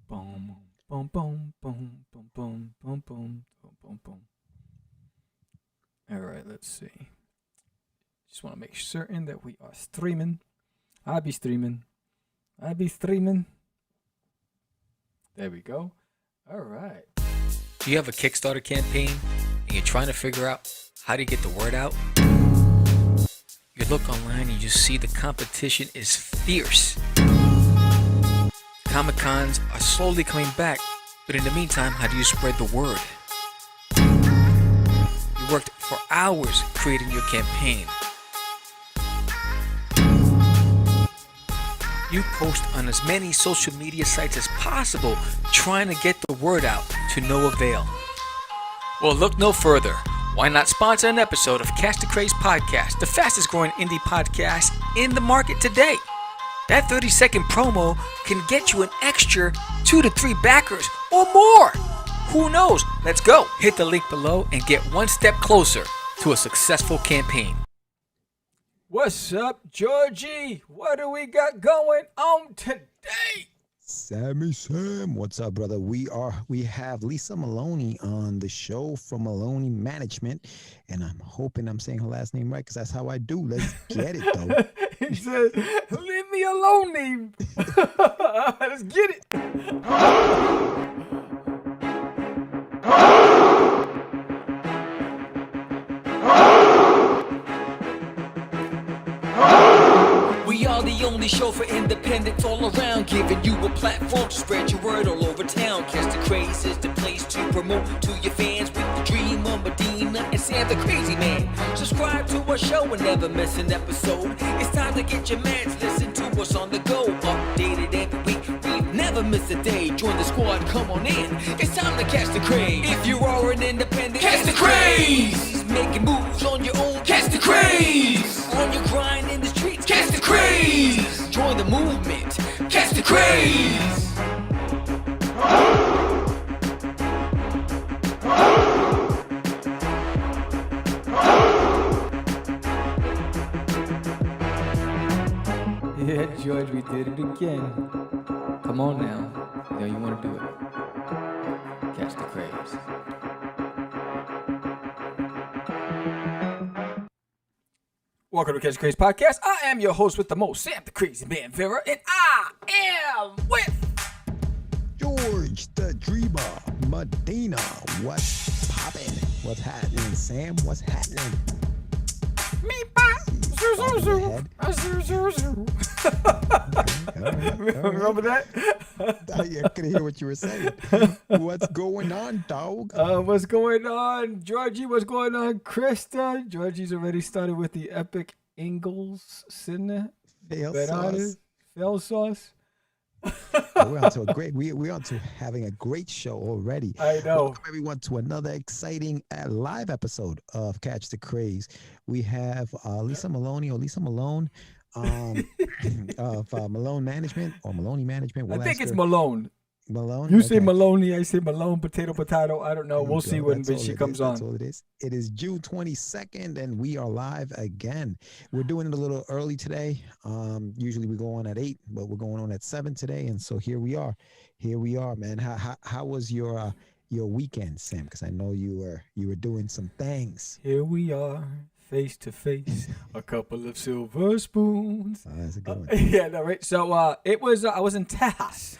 Boom, boom, boom, boom, boom, boom, boom, boom, boom, boom. All right, let's see. Just want to make certain that we are streaming. I'll be streaming. There we go. All right. Do you have a Kickstarter campaign and you're trying to figure out how to get the word out? You look online and you see the competition is fierce. Comic-Cons are slowly coming back, but in the meantime, how do you spread the word? You worked for hours creating your campaign. You post on as many social media sites as possible, trying to get the word out to no avail. Well, look no further. Why not sponsor an episode of Catch the Craze podcast, the fastest growing indie podcast in the market today? That 30-second promo can get you an extra 2 to 3 backers or more. Who knows? Let's go. Hit the link below and get one step closer to a successful campaign. What's up, Georgie? What do we got going on today? Sammy Sam, what's up, brother? We have Lisa Melone on the show from Melone Management, and I'm hoping I'm saying her last name right because that's how I do. Let's get it, though. He said, "Leave me alone, name." Let's get it. We are the only show for independents all around, giving you a platform to spread your word all over town. Catch the Craze is the place to promote to your fans with the Dreamer, Medina, and Sam the Crazy Man. Subscribe to our show and never miss an episode. It's time to get your mans, listen to us on the go. Updated every week, we never miss a day. Join the squad, come on in. It's time to catch the craze. If you are an independent, catch the craze. Making moves on your own, catch the craze. On your grind in the streets, catch the craze. Join the movement, catch the craze. Yeah, George, we did it again. Come on now. You know you want to do it. Catch the craze. Welcome to Catch the Craze podcast. I am your host with the most, Sam the Crazy Man Vera, and I am with George the Dreamer, Medina. What's poppin'? What's happening, Sam? What's happening? me. Remember that? I couldn't hear what you were saying. What's going on, dog? What's going on, Georgie? What's going on, Krista? Georgie's already started with the epic Ingalls Sinne. Fail sauce. We're on to a great. We're on to having a great show already. I know. Welcome everyone to another exciting live episode of Catch the Craze. We have Lisa Melone of Melone Management or Melone Management. I think it's Melone. Malone. You say Maloney, I say Malone, potato. I don't know. We'll see when she comes on. That's all it is. It is June 22nd, and we are live again. We're doing it a little early today. Usually we go on at 8, but we're going on at 7 today, and so here we are. Here we are, man. How was your weekend, Sam? Because I know you were doing some things. Here we are, face to face, a couple of silver spoons. Oh, that's a good one. Yeah, no, right. So it was. I was in Texas.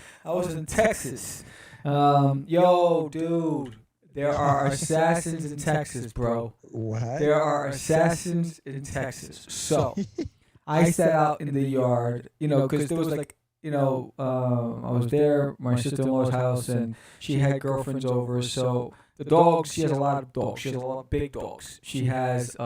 Yo, dude, there are assassins in Texas, bro. What? There are assassins in Texas. So I sat out in the yard, because there was I was there, my sister-in-law's house, and she had girlfriends over. So the dogs, she has a lot of dogs. She has a lot of big dogs. She has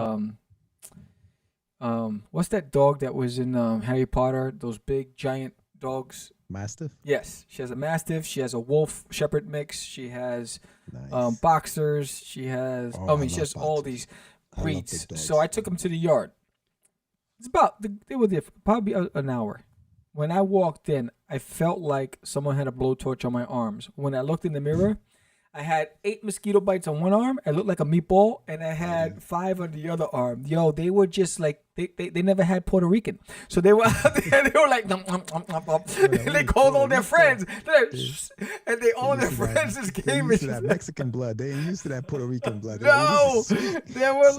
what's that dog that was in Harry Potter? Those big giant dogs. Mastiff? Yes, she has a Mastiff. She has a Wolf Shepherd mix. She has Nice. boxers. She has. She has all these breeds. So I took them to the yard. It's about they were there for probably an hour. When I walked in, I felt like someone had a blowtorch on my arms. When I looked in the mirror, I had 8 mosquito bites on one arm. I looked like a meatball, and I had 5 on the other arm. Yo, they were just like they never had Puerto Rican, so they were out there, they were like nom, nom, nom, nom, nom. They called all their friends, and all their friends just came in. That Mexican blood. They ain't used to that Puerto Rican blood. No, they were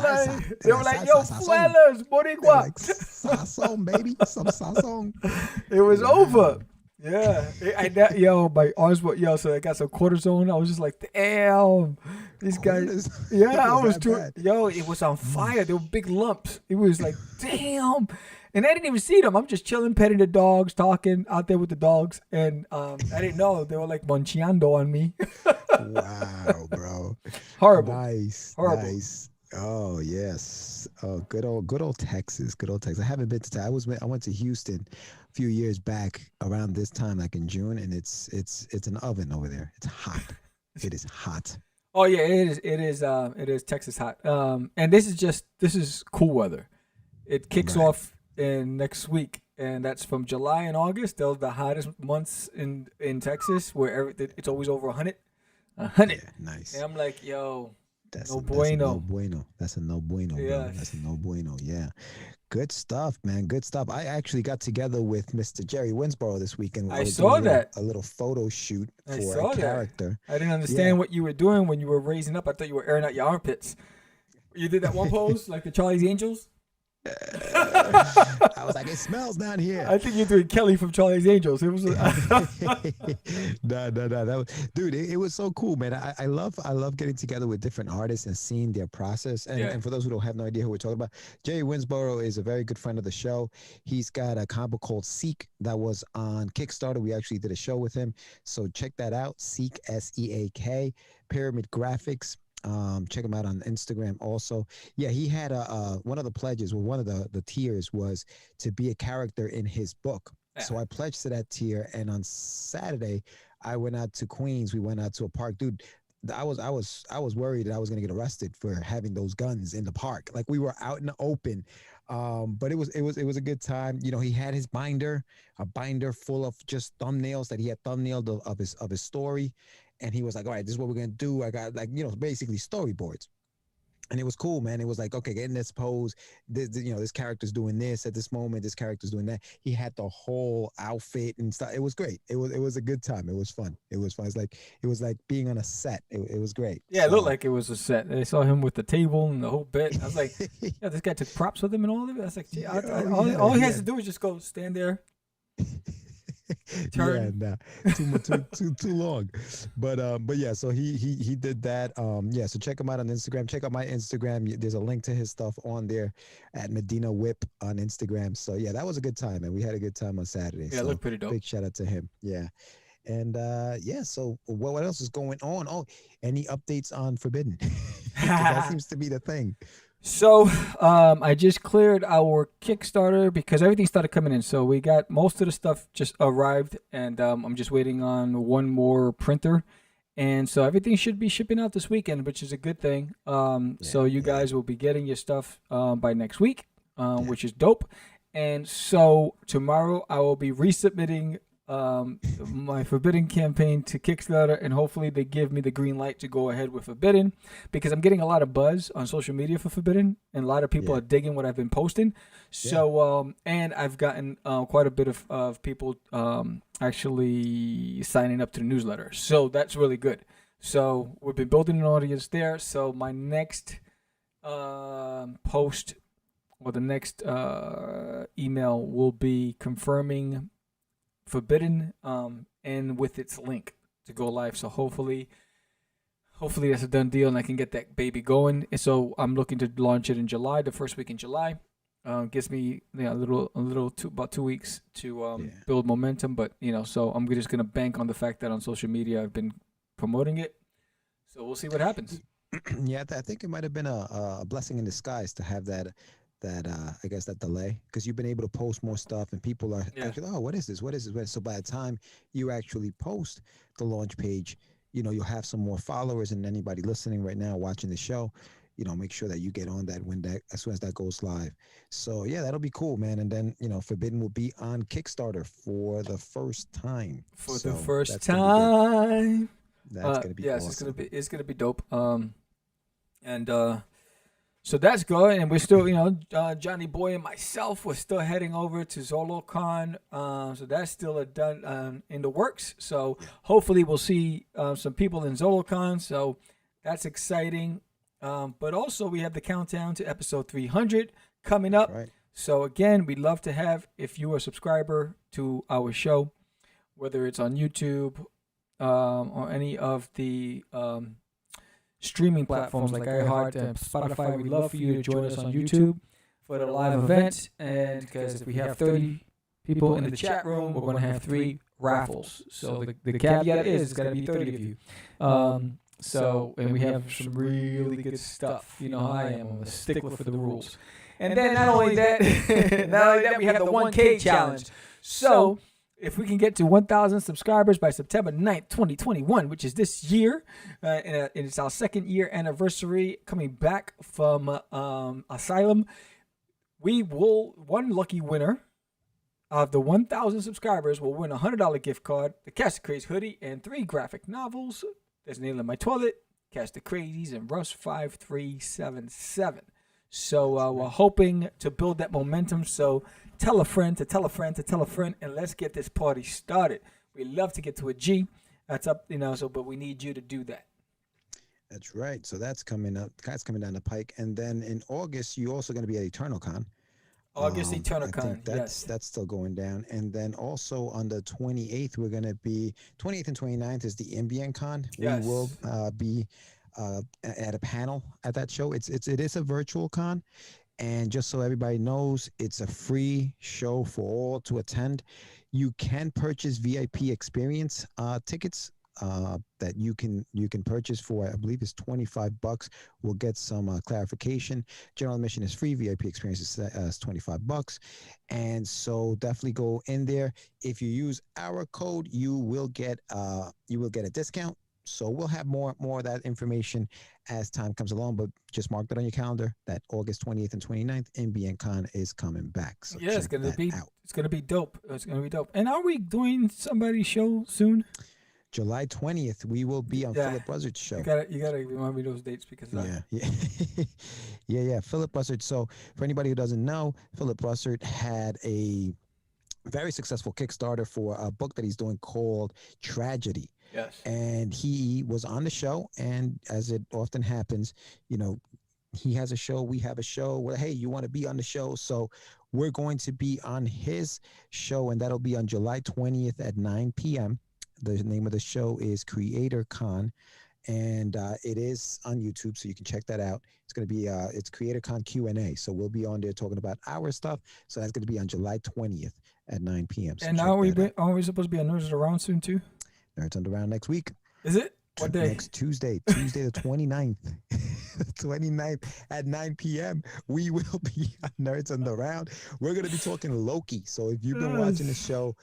like, yo, fuelas, boricua. Like sazon, baby, some sazon. It was over. Yeah, my arms were, so I got some cortisone. I was just like, damn, these guys. Yeah, I was too. Bad? It was on fire. There were big lumps. It was like, damn. And I didn't even see them. I'm just chilling, petting the dogs, talking out there with the dogs, and I didn't know they were like moncheando on me. Wow, bro. Horrible. Nice. Horrible. Nice. Oh yes. Oh, good old Texas. Good old Texas. I haven't been to Texas. I went to Houston a few years back around this time, like in June, and it's an oven over there. It's hot. It is hot. Oh yeah, it is Texas hot. And this is cool weather. It kicks off in next week, and that's from July and August. Those are the hottest months in Texas, where it's always over 100. 100. Yeah, nice. And I'm like, yo. That's no bueno. That's a no bueno, yeah. bro. That's a no bueno. Yeah. Good stuff, man. Good stuff. I actually got together with Mr. Jerry Winsborough this weekend. I saw that. A little photo shoot for a character. I didn't understand what you were doing when you were raising up. I thought you were airing out your armpits. You did that one pose like the Charlie's Angels? I was like, it smells down here. I think you're doing Kelly from Charlie's Angels. It was no. That was, dude. It was so cool, man. I love getting together with different artists and seeing their process. And for those who don't have no idea who we're talking about, Jerry Winsborough is a very good friend of the show. He's got a comic book called Seek that was on Kickstarter. We actually did a show with him, so check that out. Seek, SEAK, Pyramid Graphics. Check him out on Instagram also. Yeah, he had one of the pledges, well, one of the tiers was to be a character in his book. So I pledged to that tier, and on Saturday I went out to Queens. We went out to a park. Dude, I was worried that I was gonna get arrested for having those guns in the park. Like, we were out in the open. But it was a good time. You know, he had his a binder full of just thumbnails that he had thumbnailed of his story. And he was like, all right, this is what we're going to do. I got, like, basically storyboards. And it was cool, man. It was like, okay, get in this pose. This character's doing this at this moment. This character's doing that. He had the whole outfit and stuff. It was great. It was a good time. It was fun. It was like being on a set. It was great. Yeah, it looked like it was a set. I saw him with the table and the whole bit. I was like, yeah, this guy took props with him and all of it. I was like, all he has to do is just go stand there. Turn. Yeah, nah, too long, but yeah. So he did that. Yeah. So check him out on Instagram. Check out my Instagram. There's a link to his stuff on there at Medina Whip on Instagram. So yeah, that was a good time, and we had a good time on Saturday. Yeah, so it looked pretty dope. Big shout out to him. Yeah, and yeah. So what else is going on? Oh, any updates on Forbidden? That seems to be the thing. So I just cleared our Kickstarter because everything started coming in. So we got most of the stuff just arrived, and I'm just waiting on one more printer. And so everything should be shipping out this weekend, which is a good thing. So you guys will be getting your stuff by next week, which is dope. And so tomorrow I will be resubmitting my Forbidden campaign to Kickstarter, and hopefully they give me the green light to go ahead with Forbidden, because I'm getting a lot of buzz on social media for Forbidden, and a lot of people are digging what I've been posting. So and I've gotten quite a bit of people actually signing up to the newsletter, so that's really good. So we've been building an audience there. So my next post, or the next email, will be confirming Forbidden and with its link to go live. So hopefully that's a done deal, and I can get that baby going. And so I'm looking to launch it in July, the first week in July. Gives me about 2 weeks to build momentum. But so I'm just gonna bank on the fact that on social media I've been promoting it. So we'll see what happens. Yeah, I think it might have been a blessing in disguise to have that I guess that delay, because you've been able to post more stuff, and people are actually, what is this? So by the time you actually post the launch page, you'll have some more followers, and anybody listening right now watching the show, make sure that you get on that as soon as that goes live. So yeah, that'll be cool, man. And then Forbidden will be on Kickstarter for the first time. The first time. That's gonna be yes, awesome. it's gonna be dope. So that's good, and we're still, Johnny Boy and myself, we're still heading over to ZoloCon. So that's still done in the works. So hopefully we'll see some people in ZoloCon. So that's exciting. But also we have the countdown to episode 300 coming up. Right. So again, we'd love to have, if you're a subscriber to our show, whether it's on YouTube or any of the streaming platforms like iHeart and Spotify, we'd love for you to join us on YouTube for the live event. And because if we have 30 people in the chat room, we're going to have 3 raffles. So the caveat is it's got to be 30 of you. And we have some really good stuff. You know how I am. I'm a stickler for the rules. And then not only that, we have the 1K challenge. So if we can get to 1,000 subscribers by September 9th, 2021, which is this year, and it's our 2nd year anniversary coming back from Asylum, one lucky winner of the 1,000 subscribers will win a $100 gift card, the Catch the Craze hoodie, and 3 graphic novels. There's Nail in My Toilet, Catch the Crazies, and Russ 5377. So we're hoping to build that momentum. So tell a friend to tell a friend to tell a friend, and let's get this party started. We'd love to get to a G. That's up, but we need you to do that. That's right. So that's coming up. That's coming down the pike. And then in August, you're also going to be at EternalCon. EternalCon, that's still going down. And then also on the 28th, we're going to be 28th and 29th is the Ambient Con. Yes. We will be at a panel at that show. It is a virtual con, and just so everybody knows, it's a free show for all to attend. You can purchase VIP experience tickets that you can purchase for, I believe it's $25. We'll get some clarification. General admission is free. VIP experience is $25, and so definitely go in there. If you use our code, you will get a discount. So we'll have more of that information as time comes along, but just mark that on your calendar that August 28th and 29th, NBN Con is coming back. So yeah, it's gonna be dope. It's gonna be dope. And are we doing somebody's show soon? July 20th, we will be on Philip Buzzard's show. You gotta remind me those dates because yeah. Philip Buzzard. So for anybody who doesn't know, Philip Buzzard had a very successful Kickstarter for a book that he's doing called Tragedy. Yes. And he was on the show, and as it often happens, he has a show, we have a show. Well, hey, you want to be on the show? So we're going to be on his show, and that'll be on July 20th at 9 p.m. The name of the show is Creator Con, and it is on YouTube, so you can check that out. It's going to be it's Creator Con Q&A, so we'll be on there talking about our stuff. So that's going to be on July 20th at 9 p.m. So and are we supposed to be on Nerds Around soon too? Nerds Underground next week. Is it? What day? Next Tuesday the 29th. 29th at 9 p.m. We will be on Nerds Underground. We're going to be talking Loki. So if you've been watching the show,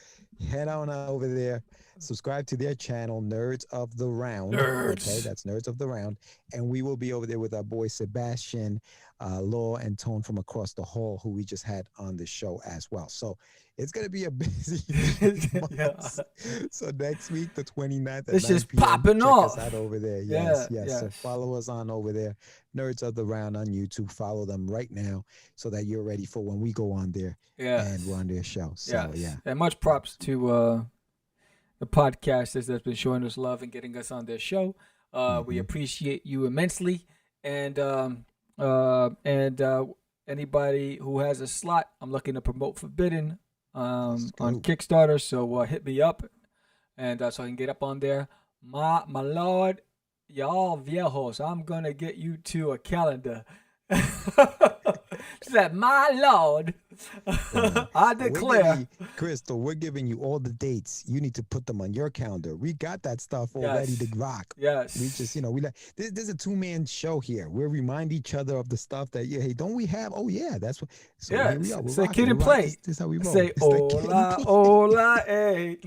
head on over there. Subscribe to their channel, Nerds of the Round. Nerds. Okay, that's Nerds of the Round. And we will be over there with our boy Sebastian, Law, and Tone from across the hall, who we just had on the show as well. So it's going to be a busy month. So next week, the 29th at it's 9 just p.m., popping check off. us out over there. Yes. So follow us on over there, Nerds of the Round on YouTube. Follow them right now so that you're ready for when we go on there and we're on their show. So, And much props to the podcasters that's been showing us love and getting us on their show. We appreciate you immensely. And anybody who has a slot, I'm looking to promote Forbidden on Kickstarter. So hit me up, and so I can get up on there. My lord, y'all viejos, I'm gonna get you to a calendar. She said, "My lord, I declare." Crystal, we're giving you all the dates. You need to put them on your calendar. We got that stuff all ready to rock. Yes. We just, there's a 2-man show here. We remind each other of the stuff that, hey, don't we have? Oh, yeah, that's what. So here we are. It's a kid and play. This is how we roll. Say, hola, hey.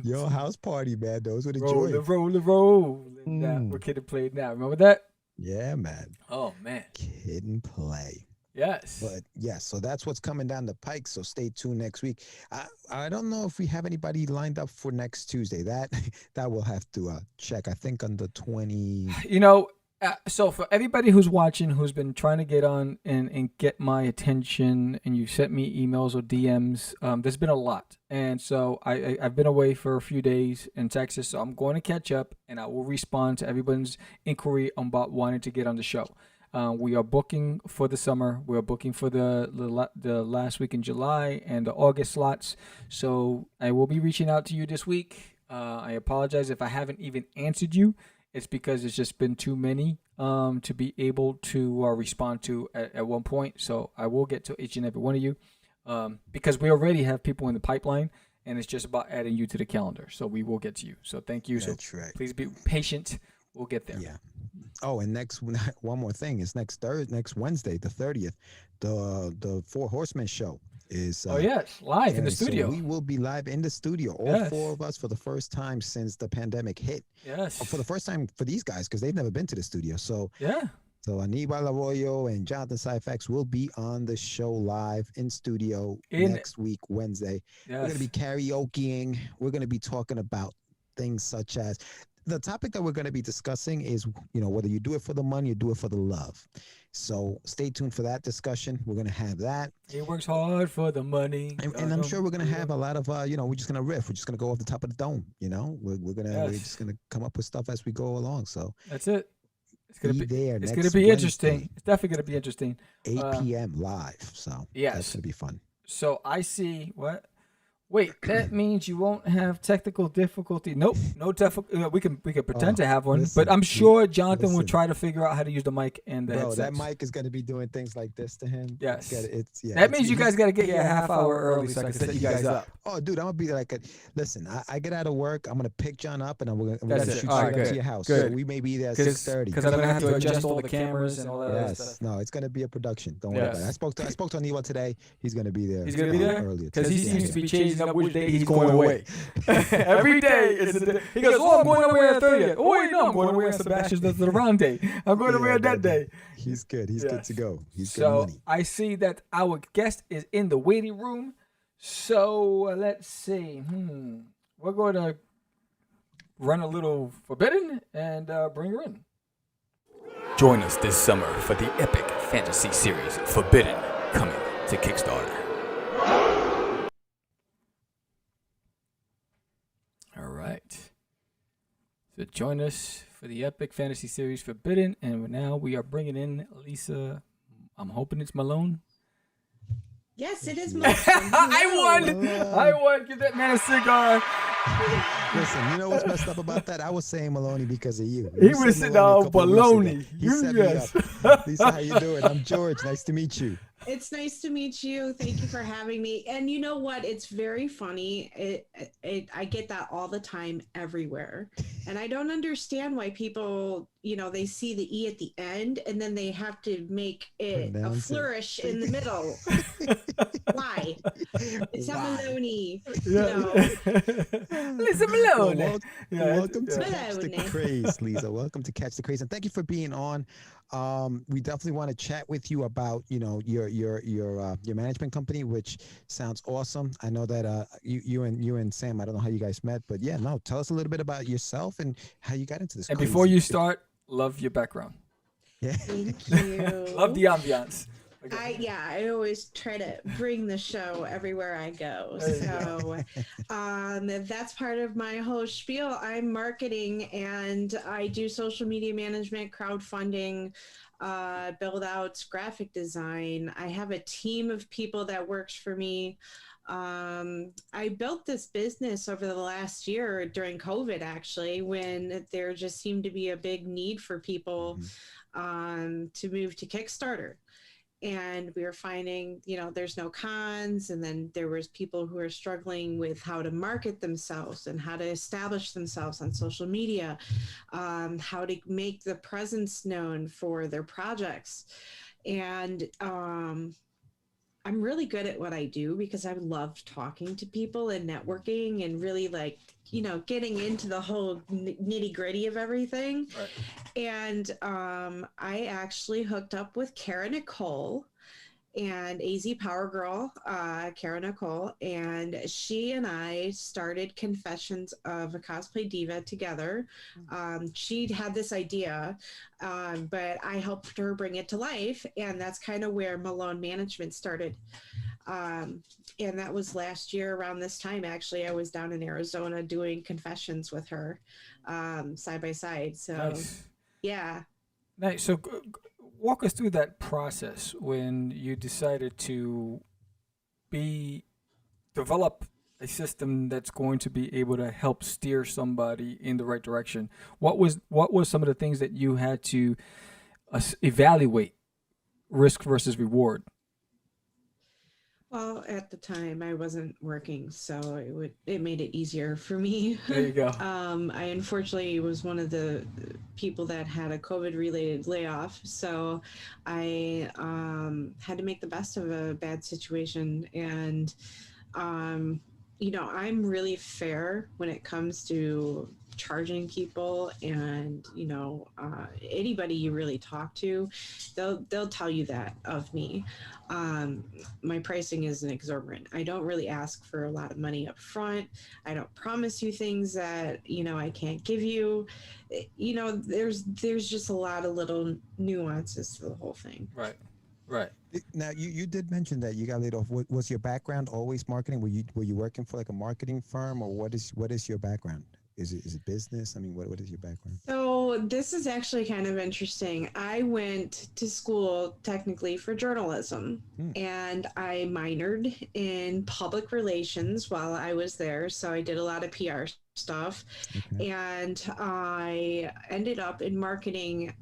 Your house party, man. Those were the joys. Roll. We're kid and play now. Remember that? Yeah, man. Oh, man. Kid and play. Yes. But yes, so that's what's coming down the pike. So stay tuned next week. I don't know if we have anybody lined up for next Tuesday. That that we'll have to check. I think on the 20. You know, so for everybody who's watching, who's been trying to get on and get my attention, and you sent me emails or DMs, there's been a lot. And so I've been away for a few days in Texas, so I'm going to catch up, and I will respond to everyone's inquiry about wanting to get on the show. We are booking for the summer. We're booking for the last week in July and the August slots. So I will be reaching out to you this week. I apologize if I haven't even answered you. It's because it's just been too many to be able to respond to at one point. So I will get to each and every one of you because we already have people in the pipeline, and it's just about adding you to the calendar. So we will get to you. So thank you. That's so right. Please be patient. We'll get there. Yeah. Oh, and next one more thing is next Wednesday, the 30th, the Four Horsemen show is. Yes, live in the studio. So we will be live in the studio, all four of us, for the first time since the pandemic hit. Yes. For the first time for these guys, because they've never been to the studio. So yeah. So Aníbal Arroyo and Jonathan Syfax will be on the show live in studio next week, Wednesday. Yes. We're going to be karaokeing. We're going to be talking about things such as the topic that we're going to be discussing is, whether you do it for the money or do it for the love. So stay tuned for that discussion. We're going to have that. He works hard for the money. And I'm sure we're going to have a lot of, we're just going to riff. We're just going to go off the top of the dome. We're just going to come up with stuff as we go along. So that's it. It's going to be there. It's going to be interesting. It's definitely going to be interesting. 8 p.m. live. So yes, that's going to be fun. So I see what. Wait, that means you won't have technical difficulty. Nope, no technical. We can pretend to have one, but I'm sure Jonathan will try to figure out how to use the mic and the headsets. That mic is going to be doing things like this to him. Yes, that means you guys got to get here a half hour early so I can set you guys up. Oh, dude, I'm gonna be like, listen, I get out of work, I'm gonna pick John up, and we're gonna shoot straight up to your house. Good. So we may be there at 6:30 because I'm gonna have to adjust all the cameras and all that. Yes, no, it's gonna be a production. Don't worry about it. I spoke to Aníbal today. He's gonna be there. He's gonna be there earlier because he seems to be changing up which day he's going away. Every day it's a day. He goes, "Oh, I'm going away on 30th. Oh wait, no, I'm going away on Sebastian's. That's the wrong day. I'm going away on that day." He's good. He's good to go. He's good so money. I see that our guest is in the waiting room. So let's see. We're going to run a little Forbidden and bring her in. Join us this summer for the epic fantasy series Forbidden, coming to Kickstarter. All right. So join us for the epic fantasy series Forbidden, and now we are bringing in Lisa. I'm hoping it's Melone. Yes, it is Melone. I won. Give that man a cigar. Listen, you know what's messed up about that? I was saying Maloney because of you. He was sitting on baloney. He set me up. Lisa, how you doing? I'm George. Nice to meet you. It's nice to meet you. Thank you for having me. And you know what? It's very funny. I get that all the time everywhere. And I don't understand why people, they see the E at the end and then they have to make it a flourish in the middle. Why? It's not Melone. Lisa Melone. Welcome to Catch the Craze, Lisa. Welcome to Catch the Craze. And thank you for being on. We definitely want to chat with you about, your management company, which sounds awesome. I know that you and Sam, I don't know how you guys met, but tell us a little bit about yourself and how you got into this. And before you start, love your background. Yeah. Thank you. Love the ambiance. Okay. I always try to bring the show everywhere I go. So that's part of my whole spiel. I'm marketing and I do social media management, crowdfunding, build outs, graphic design. I have a team of people that works for me. I built this business over the last year during COVID, actually, when there just seemed to be a big need for people to move to Kickstarter. And we were finding, there's no cons. And then there was people who are struggling with how to market themselves and how to establish themselves on social media, how to make the presence known for their projects. And I'm really good at what I do because I love talking to people and networking and really getting into the whole nitty gritty of everything. Right. And I actually hooked up with Kara Nicole and AZ Power Girl, Kara Nicole, and she and I started Confessions of a Cosplay Diva together. She had this idea, but I helped her bring it to life, and that's kind of where Melone Management started. And that was last year around this time. Actually, I was down in Arizona doing confessions with her, side by side. So, Nice. yeah. Nice. So, walk us through that process when you decided to develop a system that's going to be able to help steer somebody in the right direction. What was some of the things that you had to evaluate, risk versus reward? Well, at the time I wasn't working, so it made it easier for me. There you go. I unfortunately was one of the people that had a COVID-related layoff, so I had to make the best of a bad situation. And you know, I'm really fair when it comes to charging people, and you know, anybody you really talk to, they'll tell you that of me. My pricing isn't exorbitant. I don't really ask for a lot of money up front. I don't promise you things that, you know, I can't give you. You know, there's just a lot of little nuances to the whole thing. Right. Now, you did mention that you got laid off. Was your background always marketing? Were you working for like a marketing firm, or what is your background? Is it business? I mean, what is your background? So this is actually kind of interesting. I went to school technically for journalism, and I minored in public relations while I was there. So I did a lot of PR stuff, and I ended up in marketing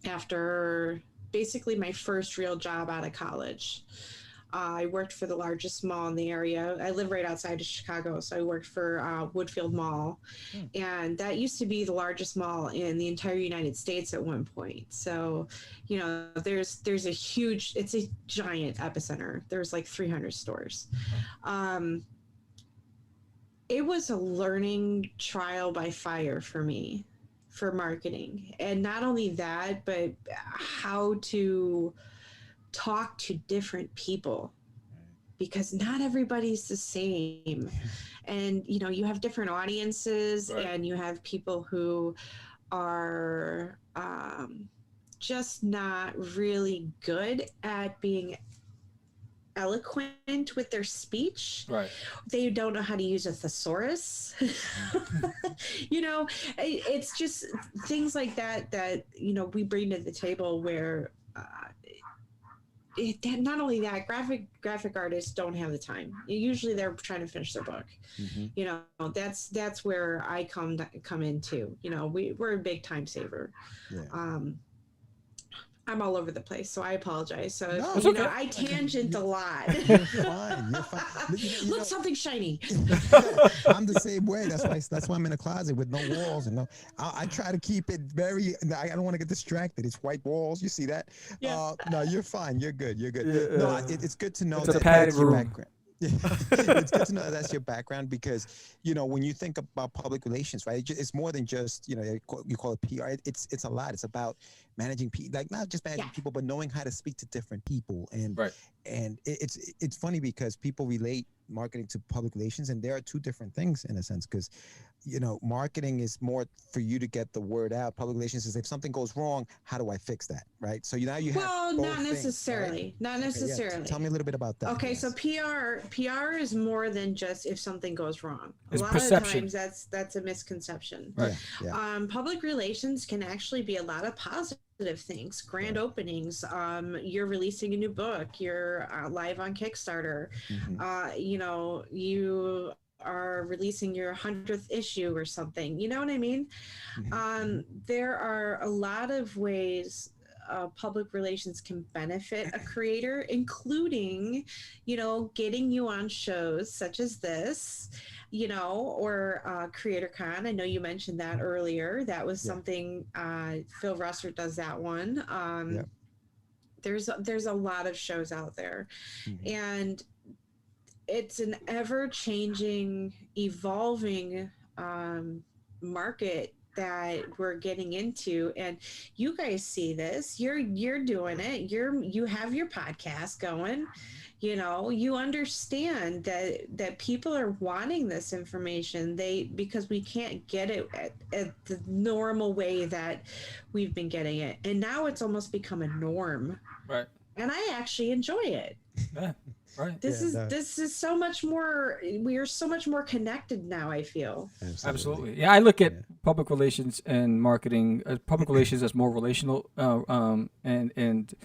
after basically my first real job out of college. I worked for the largest mall in the area. I live right outside of Chicago, so I worked for Woodfield Mall, and that used to be the largest mall in the entire United States at one point. So, you know, there's a huge, it's a giant epicenter. There's like 300 stores. It was a learning trial by fire for me for marketing, and not only that, but how to talk to different people, because not everybody's the same. And you know, you have different audiences, and you have people who are just not really good at being eloquent with their speech. They don't know how to use a thesaurus. You know, it's just things like that you know, we bring to the table, where not only that, graphic artists don't have the time. Usually they're trying to finish their book. You know, that's where I come in too. You know, we're a big time saver. I'm all over the place, so I apologize. So no, you know, I tangent a lot. You're fine. Look, something shiny. I'm the same way. That's why I'm in a closet with no walls, and I try to keep it very. I don't want to get distracted. It's white walls. You see that? Yeah. No, you're fine. You're good. You're good. Yeah. No, it's good to know It's a that padded that's your room. background. It's good to know that's your background, because you know, when you think about public relations, right, it's more than just, you know, you call it PR. It's a lot. It's about managing people, like not just managing people, but knowing how to speak to different people. And and it's funny because people relate marketing to public relations, and there are two different things in a sense, because you know, marketing is more for you to get the word out. Public relations is if something goes wrong, how do I fix that, right? So now you have both not necessarily. Things, right? Not necessarily. Okay, tell me a little bit about that. Okay, so PR is more than just if something goes wrong. It's a lot perception. of times that's a misconception. Right. Public relations can actually be a lot of positive things. Grand openings. You're releasing a new book. You're live on Kickstarter. You know, you are releasing your 100th issue or something. You know what I mean? There are a lot of ways public relations can benefit a creator, including, you know, getting you on shows such as this, you know, or CreatorCon. I know you mentioned that earlier. That was something, Phil Russert does that one. There's a lot of shows out there, and it's an ever-changing, evolving market that we're getting into, and you guys see this. You're doing it. You have your podcast going. You know, you understand that people are wanting this information. Because we can't get it at the normal way that we've been getting it, and now it's almost become a norm. Right. And I actually enjoy it. Yeah. Right. This is so much more. We are so much more connected now, I feel. Absolutely. Yeah, I look at public relations and marketing. Public relations as more relational, and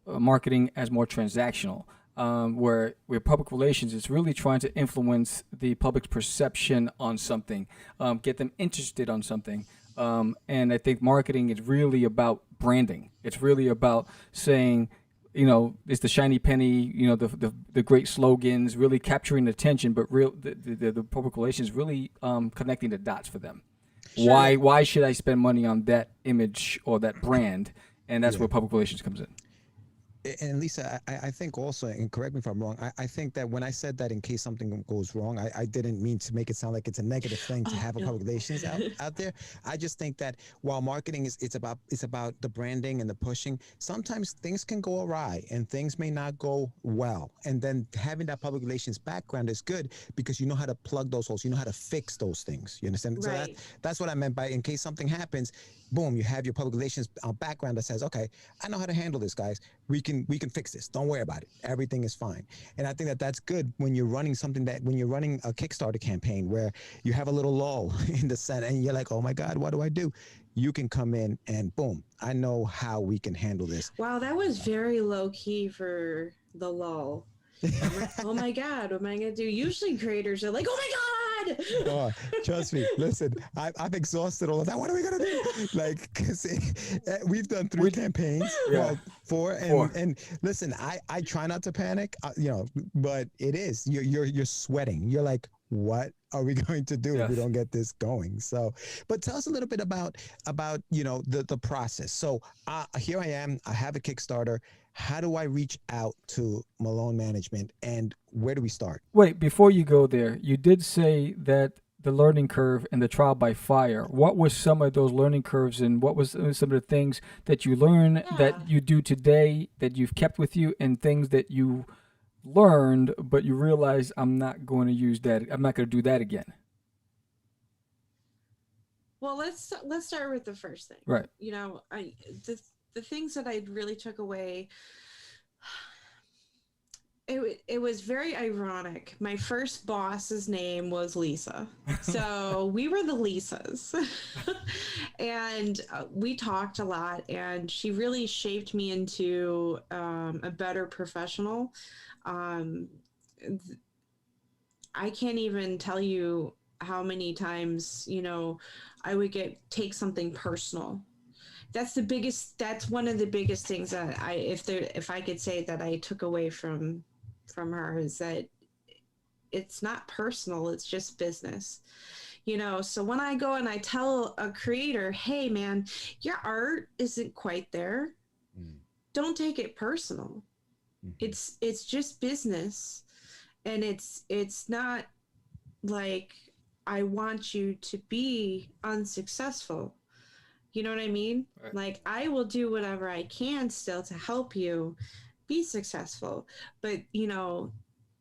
marketing as more transactional. Where public relations is really trying to influence the public's perception on something, get them interested on something. And I think marketing is really about branding. It's really about saying, you know, it's the shiny penny, you know, the great slogans, really capturing attention, but the public relations really connecting the dots for them. Sure. Why should I spend money on that image or that brand? And that's where public relations comes in. And Lisa, I think also, and correct me if I'm wrong, I think that when I said that in case something goes wrong, I didn't mean to make it sound like it's a negative thing to have a public relations out there. I just think that while marketing it's about the branding and the pushing, sometimes things can go awry and things may not go well. And then having that public relations background is good because you know how to plug those holes, you know how to fix those things. You understand? Right. So that's what I meant by in case something happens, boom, you have your public relations background that says, okay, I know how to handle this, guys. We can fix this. Don't worry about it. Everything is fine. And I think that that's good when you're running when you're running a Kickstarter campaign where you have a little lull in the set and you're like, oh my God, what do I do? You can come in and boom, I know how we can handle this. Wow, that was very low key for the lull. Oh my God, what am I going to do? Usually creators are like, oh my God. Oh, trust me. Listen, I'm exhausted all of that. What are we going to do? Like, cause we've done 3 campaigns, well, 4. And listen, I try not to panic, you know, but it is, you're sweating. You're like, what are we going to do if we don't get this going? So, but tell us a little bit about, you know, the process. So here I am, I have a Kickstarter. How do I reach out to Melone Management and where do we start? Wait, before you go there, you did say that the learning curve and the trial by fire. What was some of those learning curves and what was some of the things that you learned that you do today that you've kept with you and things that you learned, but you realize I'm not going to use that. I'm not going to do that again. Well, let's start with the first thing. Right. You know, the things that I really took away, it was very ironic. My first boss's name was Lisa. So we were the Lisas. And we talked a lot, and she really shaped me into a better professional. I can't even tell you how many times, you know, I would take something personal. That's one of the biggest things that if I could say that I took away from her is that it's not personal, it's just business. You know, so when I go and I tell a creator, hey man, your art isn't quite there. Don't take it personal. It's just business. And it's not like I want you to be unsuccessful. You know what I mean? Right. Like, I will do whatever I can still to help you be successful. But, you know,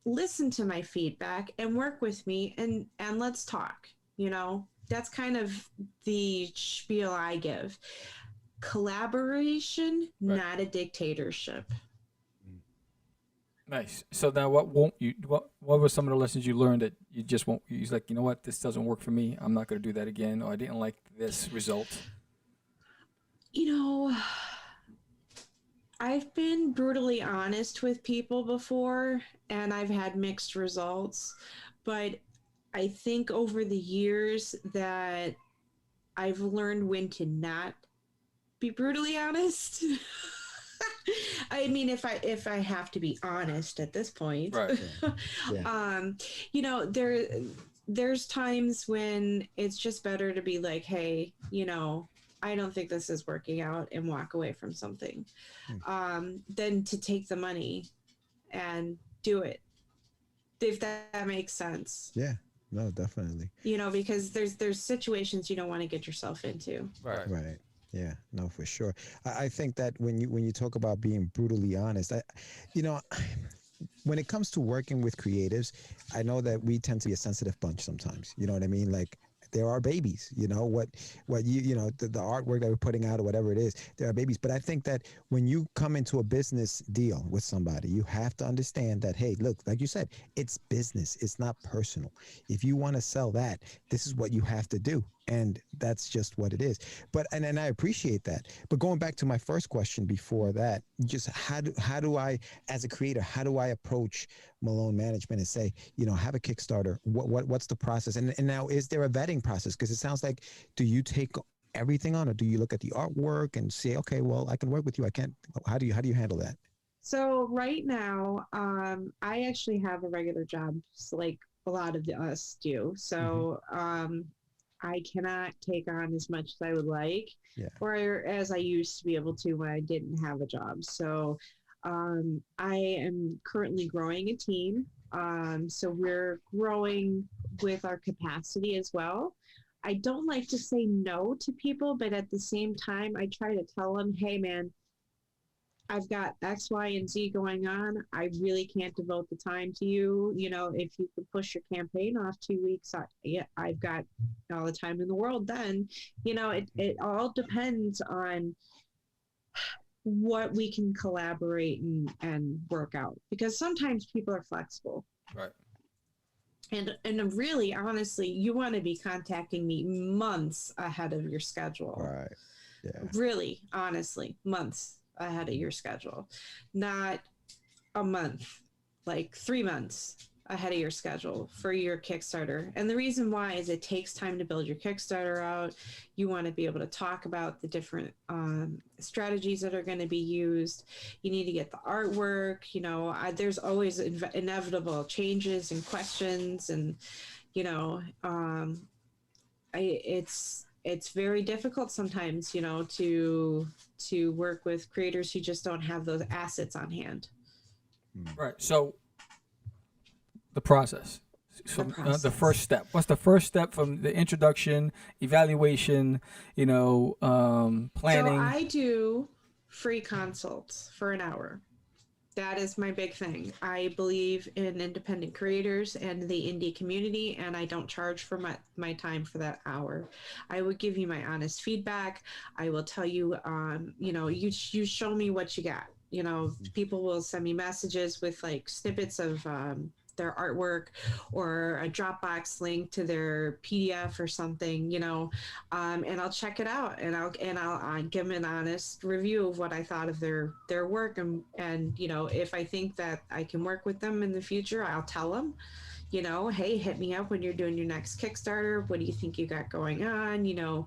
listen to my feedback and work with me and let's talk. You know, that's kind of the spiel I give. Collaboration, not a dictatorship. Nice. So now what were some of the lessons you learned that you just won't use? Like, you know what, this doesn't work for me. I'm not going to do that again. Or I didn't like this result. You know, I've been brutally honest with people before, and I've had mixed results. But I think over the years that I've learned when to not be brutally honest. I mean, if I have to be honest at this point, right? Yeah. You know, there's times when it's just better to be like, hey, you know, I don't think this is working out and walk away from something, than to take the money and do it. If that makes sense. Yeah. No, definitely. You know, because there's situations you don't want to get yourself into. Right. Right. Yeah. No, for sure. I think that when you talk about being brutally honest, you know, when it comes to working with creatives, I know that we tend to be a sensitive bunch sometimes. You know what I mean? Like there are babies, you know, what you know, the artwork that we're putting out or whatever it is, there are babies. But I think that when you come into a business deal with somebody, you have to understand that, hey, look, like you said, it's business. It's not personal. If you want to sell that, this is what you have to do. And that's just what it is. But and I appreciate that. But going back to my first question before that, just how do I, as a creator, how do I approach Melone Management and say, you know, have a Kickstarter? What's the process? And now, is there a vetting process? Because it sounds like, do you take everything on, or do you look at the artwork and say, okay, well, I can work with you. I can't. How do you handle that? So right now, I actually have a regular job, like a lot of us do. So I cannot take on as much as I would like, or as I used to be able to when I didn't have a job. So I am currently growing a team. So we're growing with our capacity as well. I don't like to say no to people, but at the same time, I try to tell them, hey, man, I've got X, Y, and Z going on. I really can't devote the time to you. You know, if you could push your campaign off 2 weeks, I've got all the time in the world then. You know, it all depends on what we can collaborate and work out, because sometimes people are flexible. Right. And really, honestly, you want to be contacting me months ahead of your schedule. Right. Yeah. Really, honestly, months ahead of your schedule, not a month, like 3 months ahead of your schedule for your Kickstarter. And the reason why is it takes time to build your Kickstarter out. You want to be able to talk about the different strategies that are going to be used. You need to get the artwork. You know, there's always inevitable changes and questions, and you know, it's very difficult sometimes, you know, to work with creators who just don't have those assets on hand. Right. So the process. So the first step. What's the first step from the introduction, evaluation, you know, planning? So I do free consults for an hour. That is my big thing. I believe in independent creators and the indie community, and I don't charge for my time for that hour. I would give you my honest feedback. I will tell you, you know, you show me what you got. You know, people will send me messages with like snippets of their artwork or a Dropbox link to their PDF or something, you know, and I'll check it out, and I'll give them an honest review of what I thought of their work, and you know, if I think that I can work with them in the future, I'll tell them, you know, hey, hit me up when you're doing your next Kickstarter. What do you think you got going on? You know,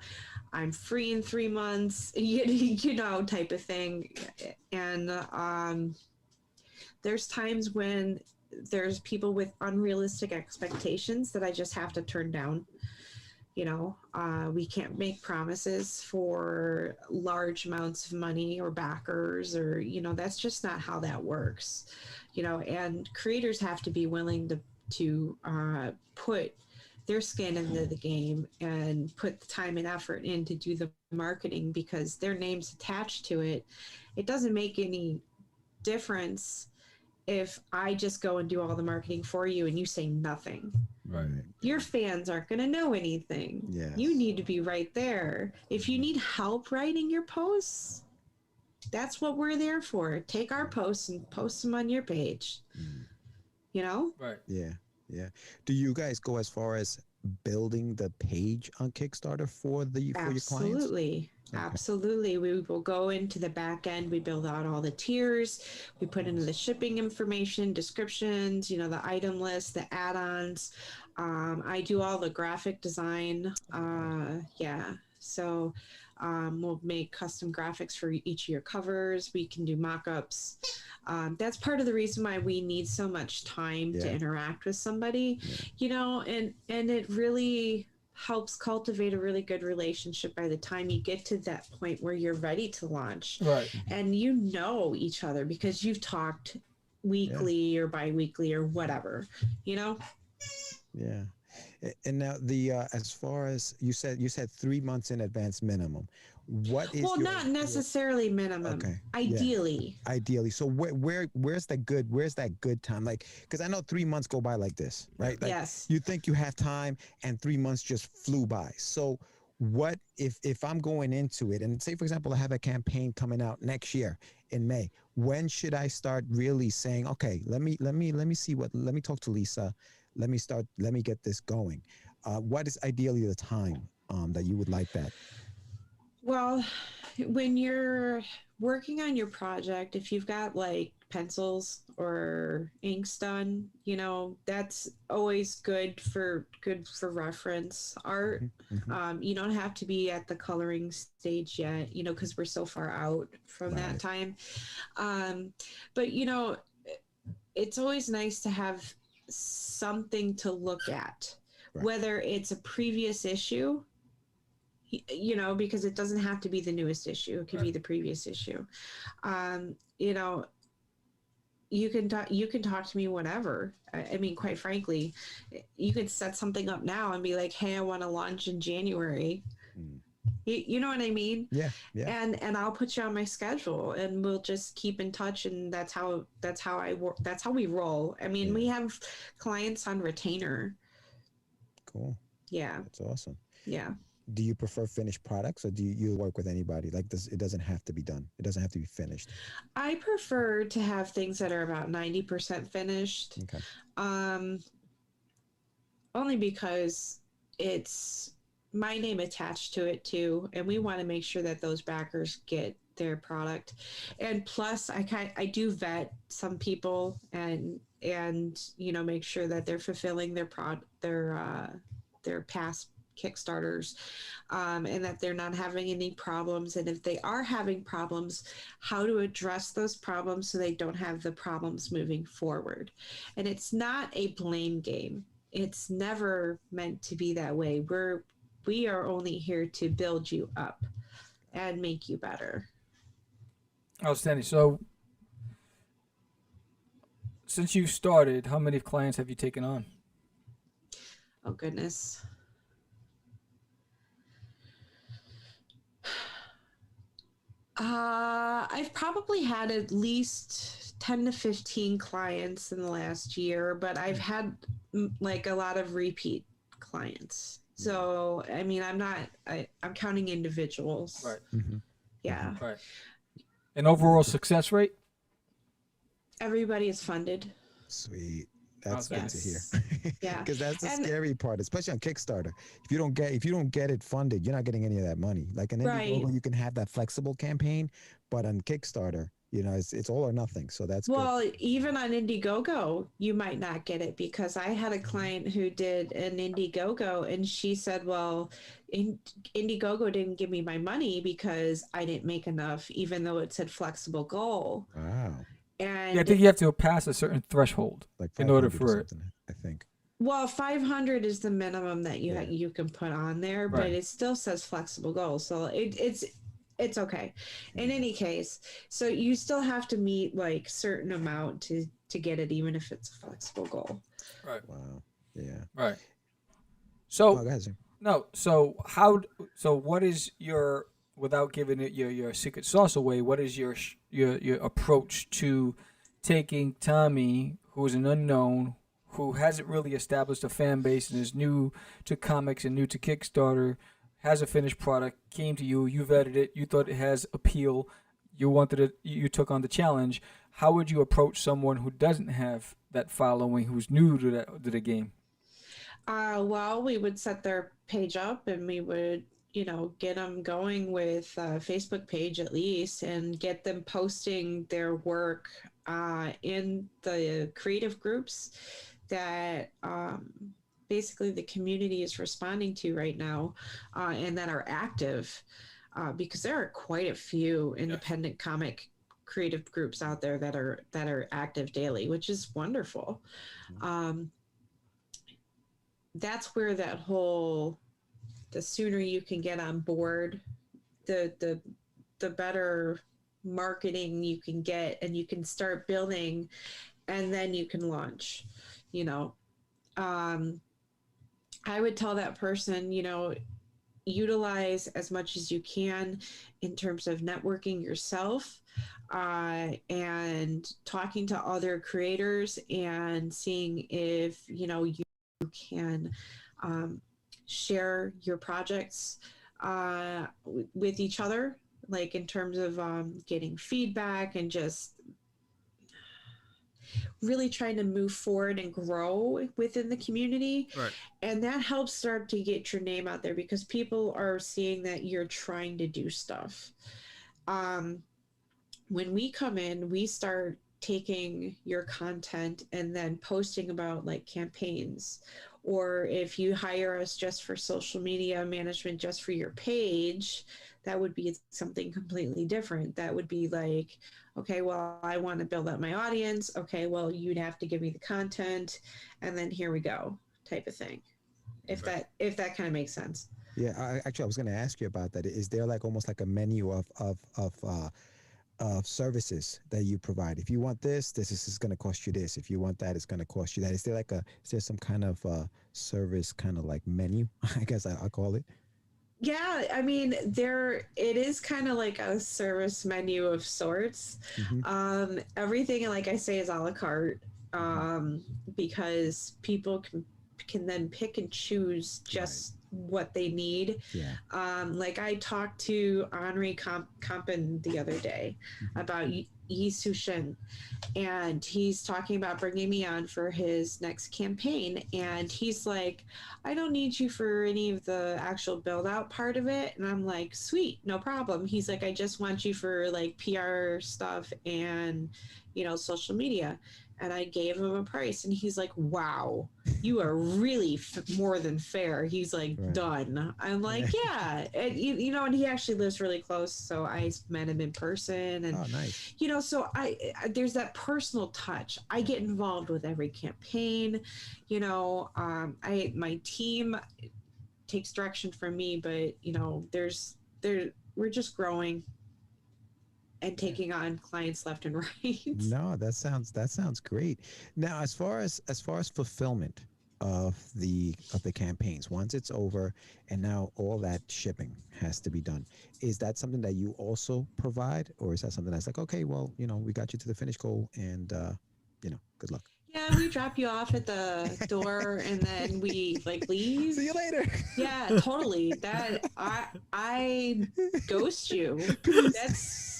I'm free in 3 months, you know, type of thing. And there's times when there's people with unrealistic expectations that I just have to turn down. You know, we can't make promises for large amounts of money or backers, or, you know, that's just not how that works, you know, and creators have to be willing to put their skin into the game and put the time and effort in to do the marketing, because their name's attached to it. It doesn't make any difference if I just go and do all the marketing for you and you say nothing. Right. Your fans aren't going to know anything. Yeah. You need to be right there. If you need help writing your posts, that's what we're there for. Take our posts and post them on your page. You know? Right. Yeah. Yeah. Do you guys go as far as building the page on Kickstarter for your clients? Absolutely. Okay. Absolutely. We will go into the back end. We build out all the tiers. We put into the shipping information, descriptions, you know, the item list, the add-ons. I do all the graphic design. Yeah. So we'll make custom graphics for each of your covers. We can do mock-ups. That's part of the reason why we need so much time to interact with somebody, you know, and it really helps cultivate a really good relationship by the time you get to that point where you're ready to launch. Right. And you know each other because you've talked weekly or bi-weekly or whatever, you know? Yeah. And now the as far as you said 3 months in advance minimum. What is Well, not necessarily minimum. Okay. Ideally. Yeah. Ideally. So where's that good time? Like, because I know 3 months go by like this, right? Like, Yes. you think you have time and 3 months just flew by. So what if I'm going into it and say, for example, I have a campaign coming out next year in May. When should I start really saying, okay, let me talk to Lisa. Let me get this going. What is ideally the time that you would like that? Well, when you're working on your project, if you've got like pencils or inks done, that's always good for reference art. Mm-hmm. You don't have to be at the coloring stage yet, because we're so far out from that Right. time. But it's always nice to have something to look at, Right. whether it's a previous issue, because it doesn't have to be the newest issue. It could be the previous issue. Um, you know, you can talk to me whenever. I mean, quite frankly, you could set something up now and be like, "Hey, I want to launch in January." Mm. You know what I mean? Yeah. Yeah. And I'll put you on my schedule, and we'll just keep in touch. And that's how I work. That's how we roll. I mean, Yeah. we have clients on retainer. Cool. Yeah. That's awesome. Yeah. Do you prefer finished products, or do you work with anybody? Like this, it doesn't have to be done. It doesn't have to be finished. I prefer to have things that are about 90% finished. Okay. Only because it's my name attached to it too, and we want to make sure that those backers get their product. And plus, I do vet some people and make sure that they're fulfilling their past Kickstarters, and that they're not having any problems. And if they are having problems, how to address those problems so they don't have the problems moving forward. And it's not a blame game. It's never meant to be that way. We are only here to build you up and make you better. Outstanding. So, since you started, how many clients have you taken on? Oh, goodness. I've probably had at least 10 to 15 clients in the last year, but I've had like a lot of repeat clients. So, I mean, I'm counting individuals. Right. Mm-hmm. Yeah. Right. An overall success rate? Everybody is funded. Sweet. That's Okay. good to hear. Yeah. Because that's the And- scary part, especially on Kickstarter. If you don't get it funded, you're not getting any of that money. Like an Indiegogo, Right. you can have that flexible campaign, but on Kickstarter, it's all or nothing. So that's good. Well, even on Indiegogo, you might not get it, because I had a client who did an Indiegogo, and she said, well, Indiegogo didn't give me my money because I didn't make enough, even though it said flexible goal. Wow. And Yeah, I think you have to pass a certain threshold Like in order 500 or for it. something, I think. well, 500 is the minimum that Yeah. you can put on there, but Right. it still says flexible goal. So it's okay. In any case, so you still have to meet like certain amount to get it, even if it's a flexible goal. Right. Wow. Yeah. Right. Oh, So go ahead, sir. no. So what is your, without giving it your secret sauce away, what is your approach to taking Tommy, who is an unknown, who hasn't really established a fan base and is new to comics and new to Kickstarter, has a finished product, came to you, you vetted it, you thought it has appeal, you wanted it, you took on the challenge. How would you approach someone who doesn't have that following, who's new to the game? Well, we would set their page up, and we would, get them going with a Facebook page at least, and get them posting their work in the creative groups that basically the community is responding to right now, and that are active, because there are quite a few independent comic creative groups out there that are active daily, which is wonderful. That's where that whole, the sooner you can get on board, the better marketing you can get, and you can start building, and then you can launch. I would tell that person, utilize as much as you can in terms of networking yourself, and talking to other creators and seeing if you can share your projects with each other, like in terms of getting feedback and just really trying to move forward and grow within the community. Right. And that helps start to get your name out there because people are seeing that you're trying to do stuff. When we come in, we start taking your content and then posting about like campaigns, or if you hire us just for social media management, just for your page, that would be something completely different. That would be like, okay, well, I want to build up my audience. Okay, well, you'd have to give me the content, and then here we go, type of thing. If that kind of makes sense. Yeah, I was going to ask you about that. Is there like almost like a menu of services that you provide? If you want this is going to cost you this. If you want that, it's going to cost you that. Is there some kind of service kind of like menu? I guess I'll call it. Yeah, I mean, it is kind of like a service menu of sorts. Mm-hmm. Everything, like I say, is a la carte, because people can then pick and choose just what they need. Yeah. Like I talked to Henri Compen the other day about Yi Sushin, and he's talking about bringing me on for his next campaign, and he's like, I don't need you for any of the actual build out part of it. And I'm like, sweet, no problem. He's like, I just want you for like PR stuff and social media. And I gave him a price, and he's like, wow, you are really more than fair. He's like, done. I'm like, yeah. And, and he actually lives really close. So I met him in person. And, nice. So there's that personal touch. I get involved with every campaign. My team takes direction from me, but, we're just growing and taking on clients left and right. No, that sounds great. Now, as far as fulfillment of the campaigns, once it's over and now all that shipping has to be done, is that something that you also provide, or is that something that's like, okay, well, we got you to the finish goal, and good luck? Yeah, we drop you off at the door and then we leave. See you later. Yeah, totally. That I ghost you. That's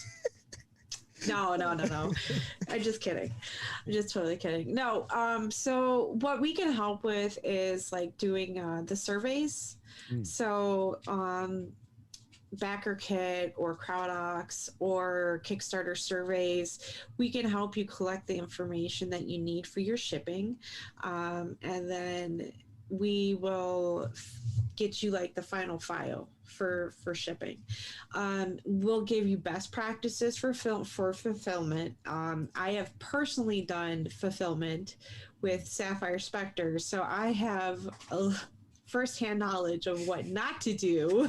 No. I'm just kidding. I'm just totally kidding. No. So what we can help with is doing the surveys. So backer kit or CrowdOx or Kickstarter surveys, we can help you collect the information that you need for your shipping, and then we will get you the final file for shipping. We'll give you best practices for fulfillment. I have personally done fulfillment with Sapphire Spectre, so I have firsthand knowledge of what not to do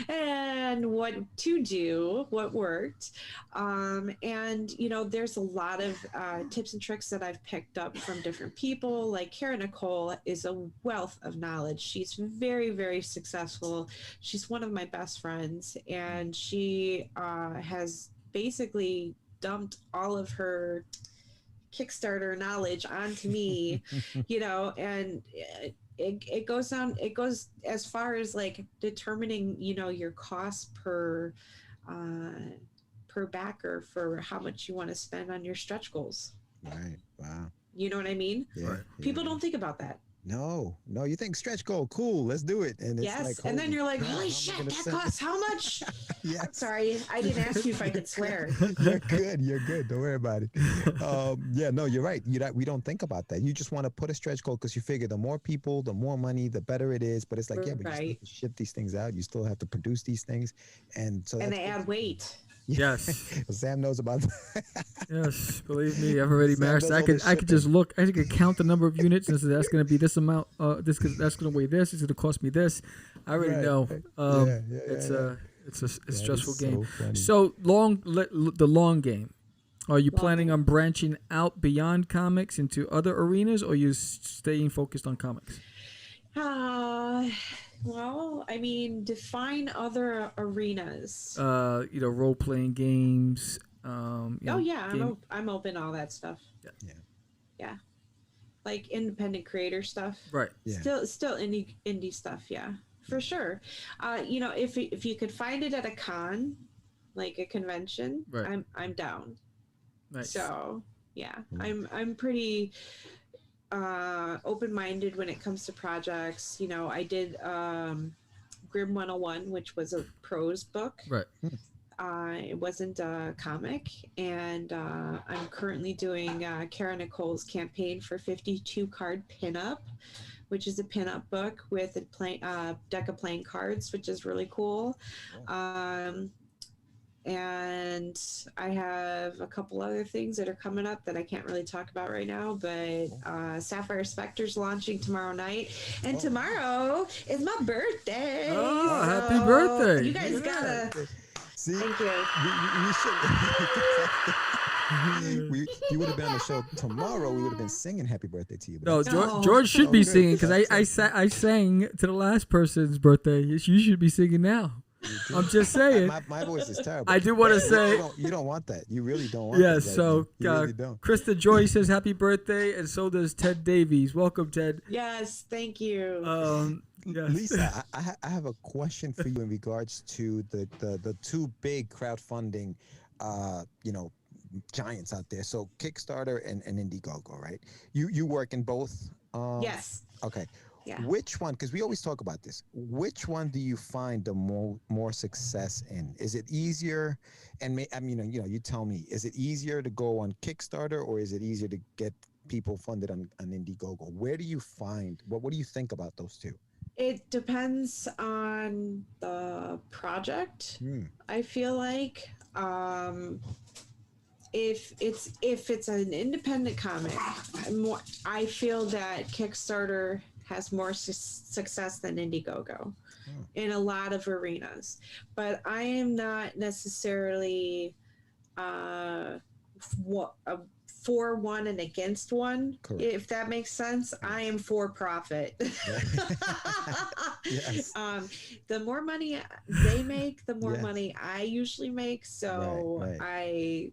and what to do, what worked. And, there's a lot of tips and tricks that I've picked up from different people. Like Kara Nicole is a wealth of knowledge. She's very, very successful. She's one of my best friends, and she has basically dumped all of her Kickstarter knowledge onto me, and it goes as far as determining, your cost per backer for how much you want to spend on your stretch goals. Right. Wow. You know what I mean? Yeah. People don't think about that. No, you think stretch goal, cool, let's do it. And it's and then you're like, holy shit, that costs how much? Yeah. Sorry, I didn't ask you if I could swear. You're good. Don't worry about it. No, you're right. We don't think about that. You just want to put a stretch goal because you figure the more people, the more money, the better it is. But it's but you still have to ship these things out. You still have to produce these things. And so they add weight. Yes. Sam knows about that. Yes, believe me, I've already mastered. I could just look. I could count the number of units and say that's going to be this amount. That's going to weigh this. It's going to cost me this. I already know. It's a stressful game. So the long game. Are you Love planning it. on branching out beyond comics into other arenas, or you staying focused on comics? Well, I mean, define other arenas. Role playing games. Oh yeah, I'm open to all that stuff. Yeah. Yeah, like independent creator stuff. Right. Yeah. Still indie stuff. Yeah, for sure. If you could find it at a con, like a convention, Right. I'm down. Nice. So yeah, I'm pretty open-minded when it comes to projects. I did Grim 101, which was a prose book. Right. It wasn't a comic, and I'm currently doing Kara Nicole's campaign for 52 card pinup, which is a pinup book with a deck of playing cards, which is really cool. And I have a couple other things that are coming up that I can't really talk about right now, but Sapphire Spectre's launching tomorrow night, and tomorrow is my birthday. Oh, happy birthday. You guys gotta See, thank you. You would have been on the show tomorrow. We would have been singing "Happy Birthday" to you. No, Oh. George should be Okay. singing, because I sang to the last person's birthday. You should be singing now. I'm just saying. My voice is terrible. I do want to say. You don't want that. You really don't want Yes, that. so You really don't. Krista Joy says happy birthday, and so does Ted Davies. Welcome, Ted. Yes, thank you. Yes. Lisa, I have a question for you in regards to the two big crowdfunding, giants out there. So Kickstarter and Indiegogo, right? You work in both. Yes. Okay. Yeah. Which one? Because we always talk about this. Which one do you find the more success in? Is it easier? And you tell me. Is it easier to go on Kickstarter, or is it easier to get people funded on Indiegogo? Where do you find? What do you think about those two? It depends on the project. I feel like if it's an independent comic, I feel that Kickstarter has more success than Indiegogo in a lot of arenas. But I am not necessarily for one and against one. Correct. If that makes sense. I am for profit. Yes. The more money they make, the more Yes. money I usually make. So Right.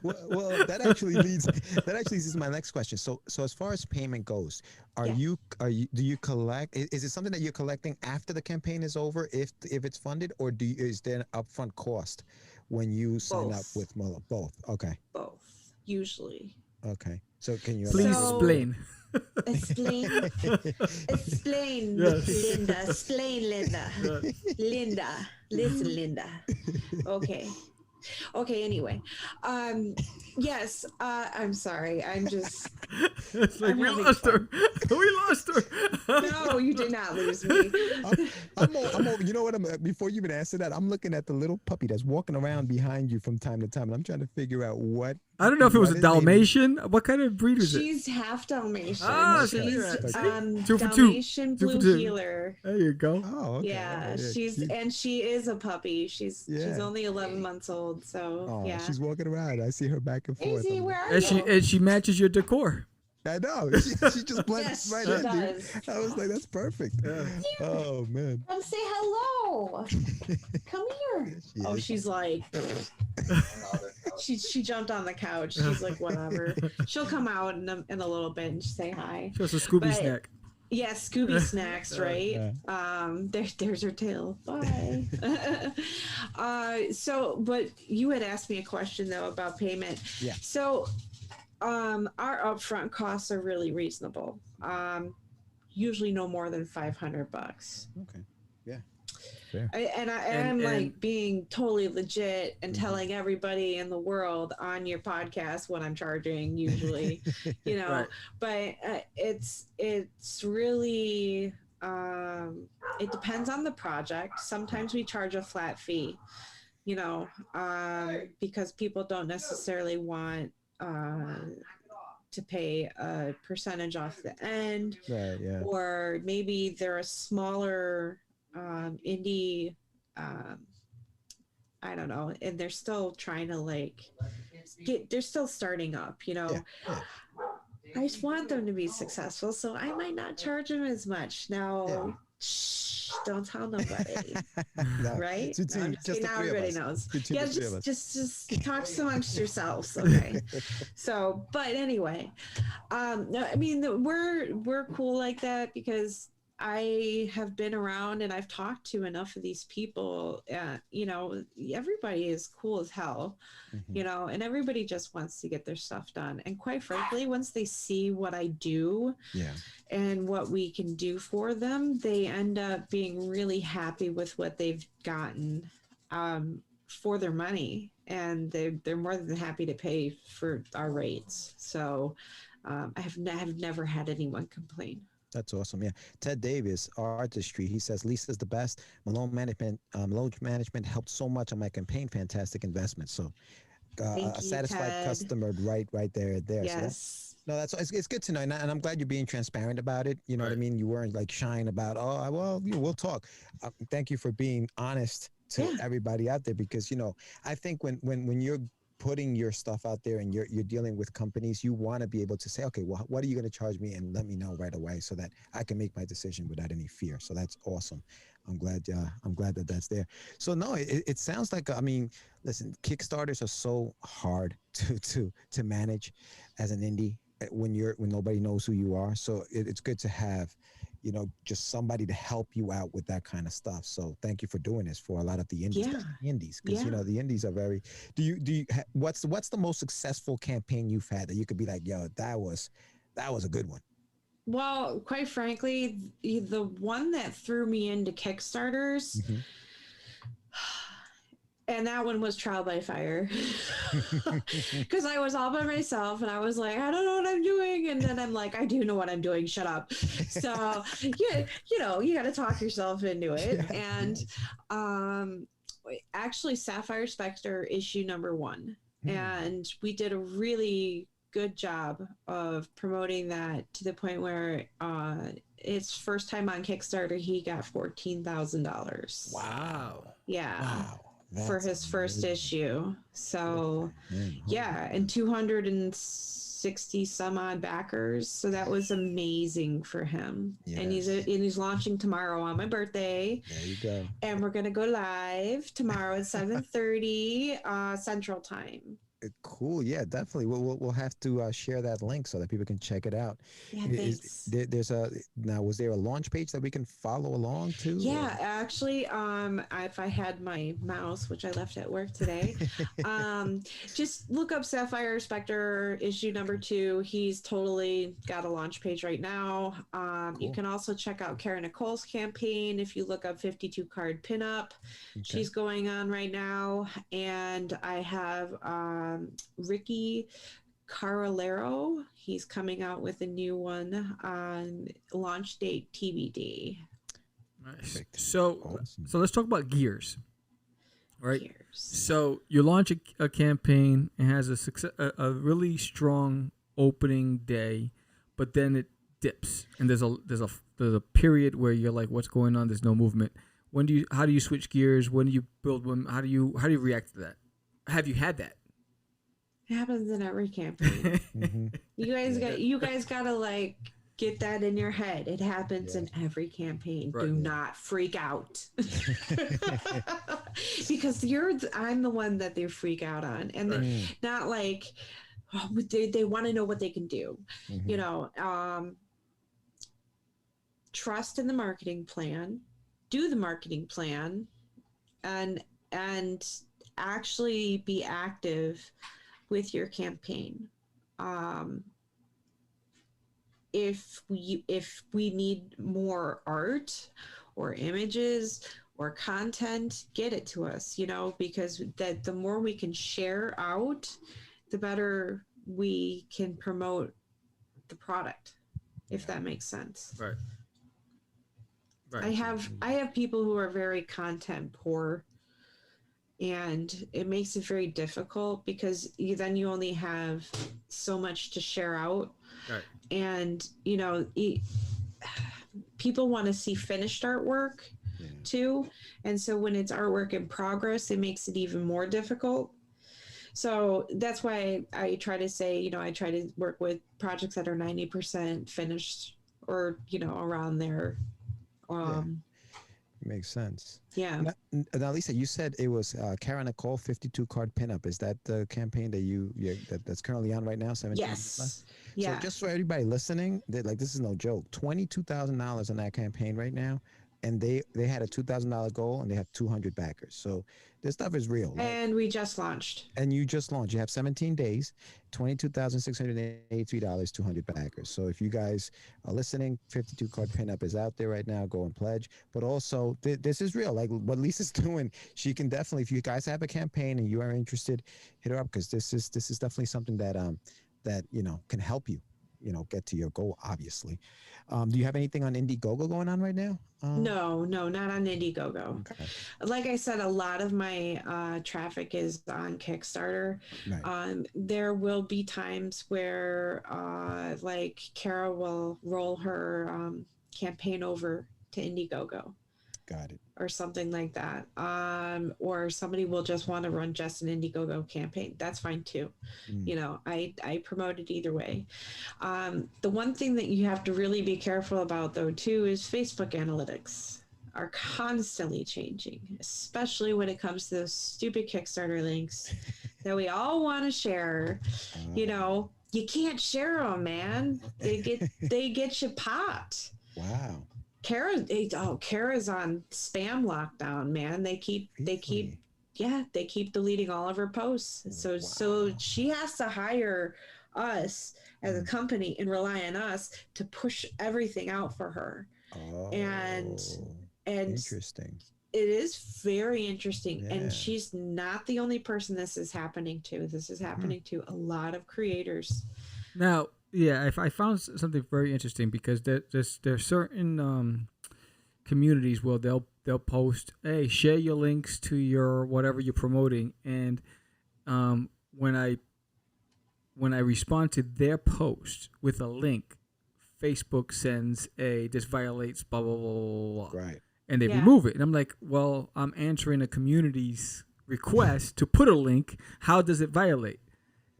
Well, that actually leads to my next question. So as far as payment goes, do you collect? Is it something that you're collecting after the campaign is over, if it's funded, or is there an upfront cost when you sign up with Melone? Both. Okay. Both usually. Okay. So can you Please elaborate? explain. Explain, Yes. Linda. Explain, Linda. Linda, listen, Linda. Okay. Anyway, yes. I'm sorry. I'm just. It's like I'm we having lost her. fun. We lost her. No, you did not lose me. I'm over. You know what? Before you even answer that, I'm looking at the little puppy that's walking around behind you from time to time, and I'm trying to figure out what. I don't know if it was what a his name is. Dalmatian. What kind of breed is it? She's half Dalmatian. Ah, She's see? 2 for 2. Dalmatian 2 for blue 2. healer. There you go. Oh, okay. Yeah, Okay, she is a puppy. She's Yeah. only 11 months old, so Oh, yeah. she's walking around. I see her back and forth. Daisy, I'm where like, are you? And she matches your decor. I know. She just blends Yes, right she in, does. dude. I was like, that's perfect. Oh, man. Come say hello. Come here. She Oh, is. she's like, she jumped on the couch. She's like, whatever. She'll come out in a little bit and say hi. Just a Scooby But- snack. Yeah, Scooby snacks, right? Yeah. There's her tail. Bye. But you had asked me a question though about payment. Yeah. So, our upfront costs are really reasonable. Usually no more than $500. Okay. Yeah. I'm And- like being totally legit and telling everybody in the world on your podcast what I'm charging usually, Right. but it's really, it depends on the project. Sometimes we charge a flat fee, because people don't necessarily want, to pay a percentage off the end, Right. Yeah. or maybe they're a smaller indie I don't know, and they're still trying to like they're still starting up, you know. I just want them to be successful, so I might not charge them as much. Now, shh, don't tell nobody. No, Right? it's No, I'm just just kidding. the Now three of everybody us. knows. Between Yeah, the three of us. just talk amongst yourselves, okay? So, but anyway, no, I mean, we're cool like that because I have been around and I've talked to enough of these people. You know, everybody is cool as hell, you know, and everybody just wants to get their stuff done. And quite frankly, once they see what I do and what we can do for them, they end up being really happy with what they've gotten for their money. And they're more than happy to pay for our rates. So I have never had anyone complain. That's awesome. Yeah. Ted Davis, Artistry. He says Lisa's the best. Malone management helped so much on my campaign. Fantastic investment. So Thank a you, satisfied Ted. customer right there. Yes. So it's good to know. And I'm glad you're being transparent about it. You know what I mean? You weren't like shying about, we'll talk. Thank you for being honest to everybody out there, because, you know, I think when you're putting your stuff out there and you're dealing with companies, you want to be able to say, okay, well, what are you going to charge me, and let me know right away so that I can make my decision without any fear. So that's awesome. I'm glad that that's there. So no, it sounds like, I mean, listen, Kickstarters are so hard to manage as an indie when nobody knows who you are. So it's good to have, you know, just somebody to help you out with that kind of stuff. So thank you for doing this for a lot of the indies, because you know, the indies are very. What's the most successful campaign you've had that you could be like, yo, that was a good one? Well, quite frankly, the one that threw me into Kickstarters, and that one was Trial by Fire, because I was all by myself and I was like, I don't know what I'm doing, and then I'm like, I do know what I'm doing, shut up. So you know, you got to talk yourself into it. And actually Sapphire Spectre issue number 1, and we did a really good job of promoting that to the point where its first time on Kickstarter, he got $14,000. Wow. Yeah. Wow. For his first issue. So yeah, and 260 some odd backers. So that was amazing for him. Yes. And he's launching tomorrow on my birthday. There you go. And we're gonna go live tomorrow at 7:30 Central Time. Cool. Yeah, definitely. We'll have to share that link so that people can check it out. Yeah, thanks. Was there a launch page that we can follow along to? Yeah, actually, if I had my mouse, which I left at work today, just look up Sapphire Spectre issue number 2. He's totally got a launch page right now. Cool. You can also check out Kara Nicole's campaign if you look up 52 card pinup. Okay. She's going on right now, and I have Ricky Carolero. He's coming out with a new one on launch date TBD. Nice. So let's talk about gears. Right. Gears. So you launch a campaign. It has a really strong opening day, but then it dips, and there's a period where you're like, what's going on? There's no movement. How do you switch gears? When do you build one? How do you react to that? Have you had that? It happens in every campaign. You guys gotta like get that in your head. It happens in every campaign. Right. Do not freak out. Because I'm the one that they freak out on, and not like they want to know what they can do. You know, trust in the marketing plan, do the marketing plan, and actually be active with your campaign. If we need more art or images or content, get it to us, you know, because the more we can share out, the better we can promote the product, if that makes sense. Right. I have people who are very content poor, and it makes it very difficult because then you only have so much to share out. Right. And, you know, people want to see finished artwork, too. And so when it's artwork in progress, it makes it even more difficult. So that's why I try to say, you know, I try to work with projects that are 90% finished or, you know, around there. Makes sense. Yeah. Now, Lisa, you said it was Kara Nicole 52 card pinup. Is that the campaign that that's currently on right now? 17. Yes. Yeah. So just for everybody listening, like this is no joke. $22,000 on that campaign right now, and they had a $2,000 goal and they have 200 backers. So this stuff is real. And we just launched. And you just launched. You have 17 days, $22,683, 200 backers. So if you guys are listening, 52 card pinup is out there right now. Go and pledge. But also, this is real. Like what Lisa's doing, she can definitely. If you guys have a campaign and you are interested, hit her up because this is definitely something that you know can help you, you know, get to your goal. Obviously, do you have anything on Indiegogo going on right now? No, not on Indiegogo. Okay. Like I said, a lot of my traffic is on Kickstarter. Right. There will be times where like Kara will roll her campaign over to Indiegogo. Got it. Or something like that. Or somebody will just want to run just an Indiegogo campaign. That's fine too. You know, I promote it either way. The one thing that you have to really be careful about though too is Facebook analytics are constantly changing, especially when it comes to those stupid Kickstarter links that we all want to share. You know, you can't share them, man. They get you popped. Wow. Kara's on spam lockdown, man. They keep deleting all of her posts. So she has to hire us as a company and rely on us to push everything out for her. And interesting. It is very interesting. Yeah. And she's not the only person this is happening to. This is happening to a lot of creators. Now, yeah, I found something very interesting because there's certain communities where they'll post, hey, share your links to your whatever you're promoting, and when I respond to their post with a link, Facebook sends this violates blah blah blah blah blah, right, and they remove it, and I'm like, well, I'm answering a community's request to put a link. How does it violate?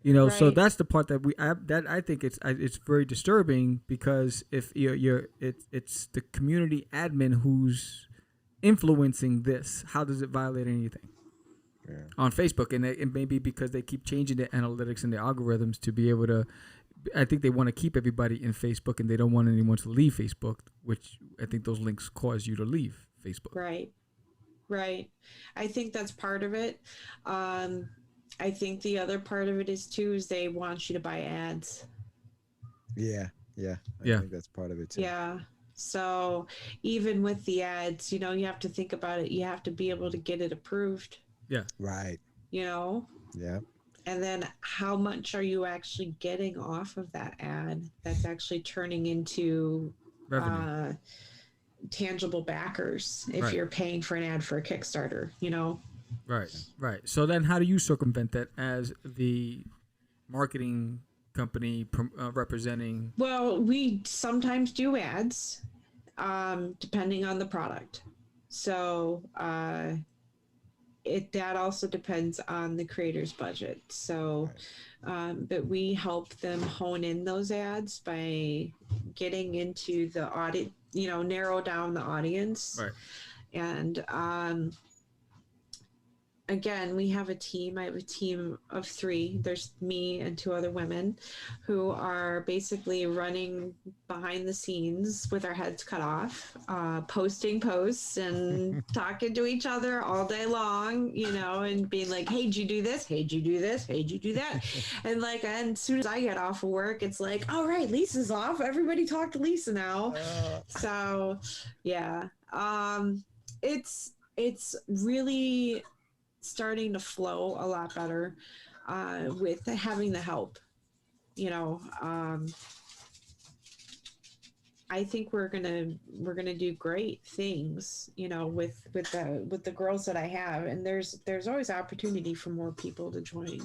You know, so that's the part that I think it's very disturbing because if it's the community admin who's influencing this, how does it violate anything on Facebook? And it may be because they keep changing the analytics and the algorithms to be able to. I think they want to keep everybody in Facebook and they don't want anyone to leave Facebook, which I think those links cause you to leave Facebook. Right. I think that's part of it. I think the other part of it is they want you to buy ads. I think that's part of it too. Yeah. So even with the ads, you know, you have to think about it. You have to be able to get it approved. Yeah. Right. You know? Yeah. And then how much are you actually getting off of that ad that's actually turning into revenue? Tangible backers if you're paying for an ad for a Kickstarter, you know? Right. So then how do you circumvent that as the marketing company representing? Well, we sometimes do ads depending on the product. So that also depends on the creator's budget. So, but we help them hone in those ads by getting into the audit, you know, narrow down the audience. Right. And again, we have a team. I have a team of 3. There's me and 2 other women who are basically running behind the scenes with our heads cut off, posting posts and talking to each other all day long, you know, and being like, hey, did you do this? Hey, did you do this? Hey, did you do that? And like, and as soon as I get off of work, it's like, all right, Lisa's off. Everybody talk to Lisa now. So yeah, it's really starting to flow a lot better with having the help, you know. I think we're gonna do great things, you know, with the girls that I have, and there's always opportunity for more people to join.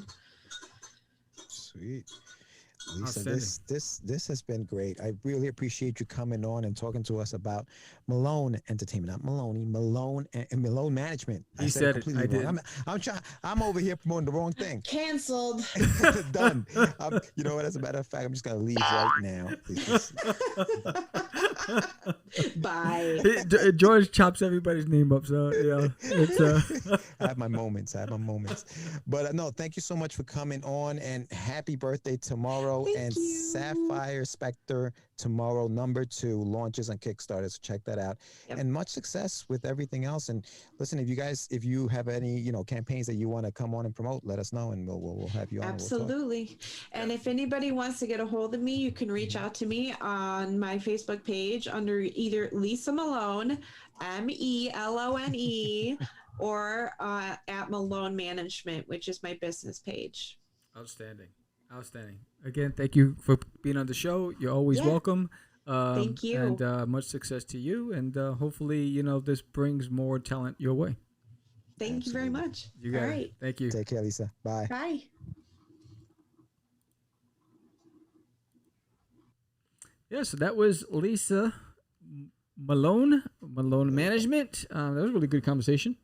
Sweet. Lisa, Outstanding. this has been great. I really appreciate you coming on and talking to us about Melone Entertainment, not Melone, Melone and Melone Management. He I said it. completely I wrong. didn't. I'm trying. I'm over here promoting the wrong thing. Canceled. Done. You know what? As a matter of fact, I'm just gonna leave right now. Bye. George chops everybody's name up, so yeah, it's I have my moments. But no, thank you so much for coming on, and happy birthday tomorrow. Thank and you. Sapphire Spectre tomorrow, #2 launches on Kickstarter. So check that out. Yep. And much success with everything else. And listen, if you have any campaigns that you want to come on and promote, let us know, and we'll have you on. Absolutely. And if anybody wants to get a hold of me, you can reach out to me on my Facebook page under either Lisa Melone, Melone, or at Melone Management, which is my business page. outstanding. Again, thank you for being on the show. You're always welcome. Thank you. And much success to you. And hopefully, this brings more talent your way. Thank you very much. You got All it. right. Thank you. Take care, Lisa. Bye. Bye. Yeah, so that was Lisa Melone Management. That was a really good conversation.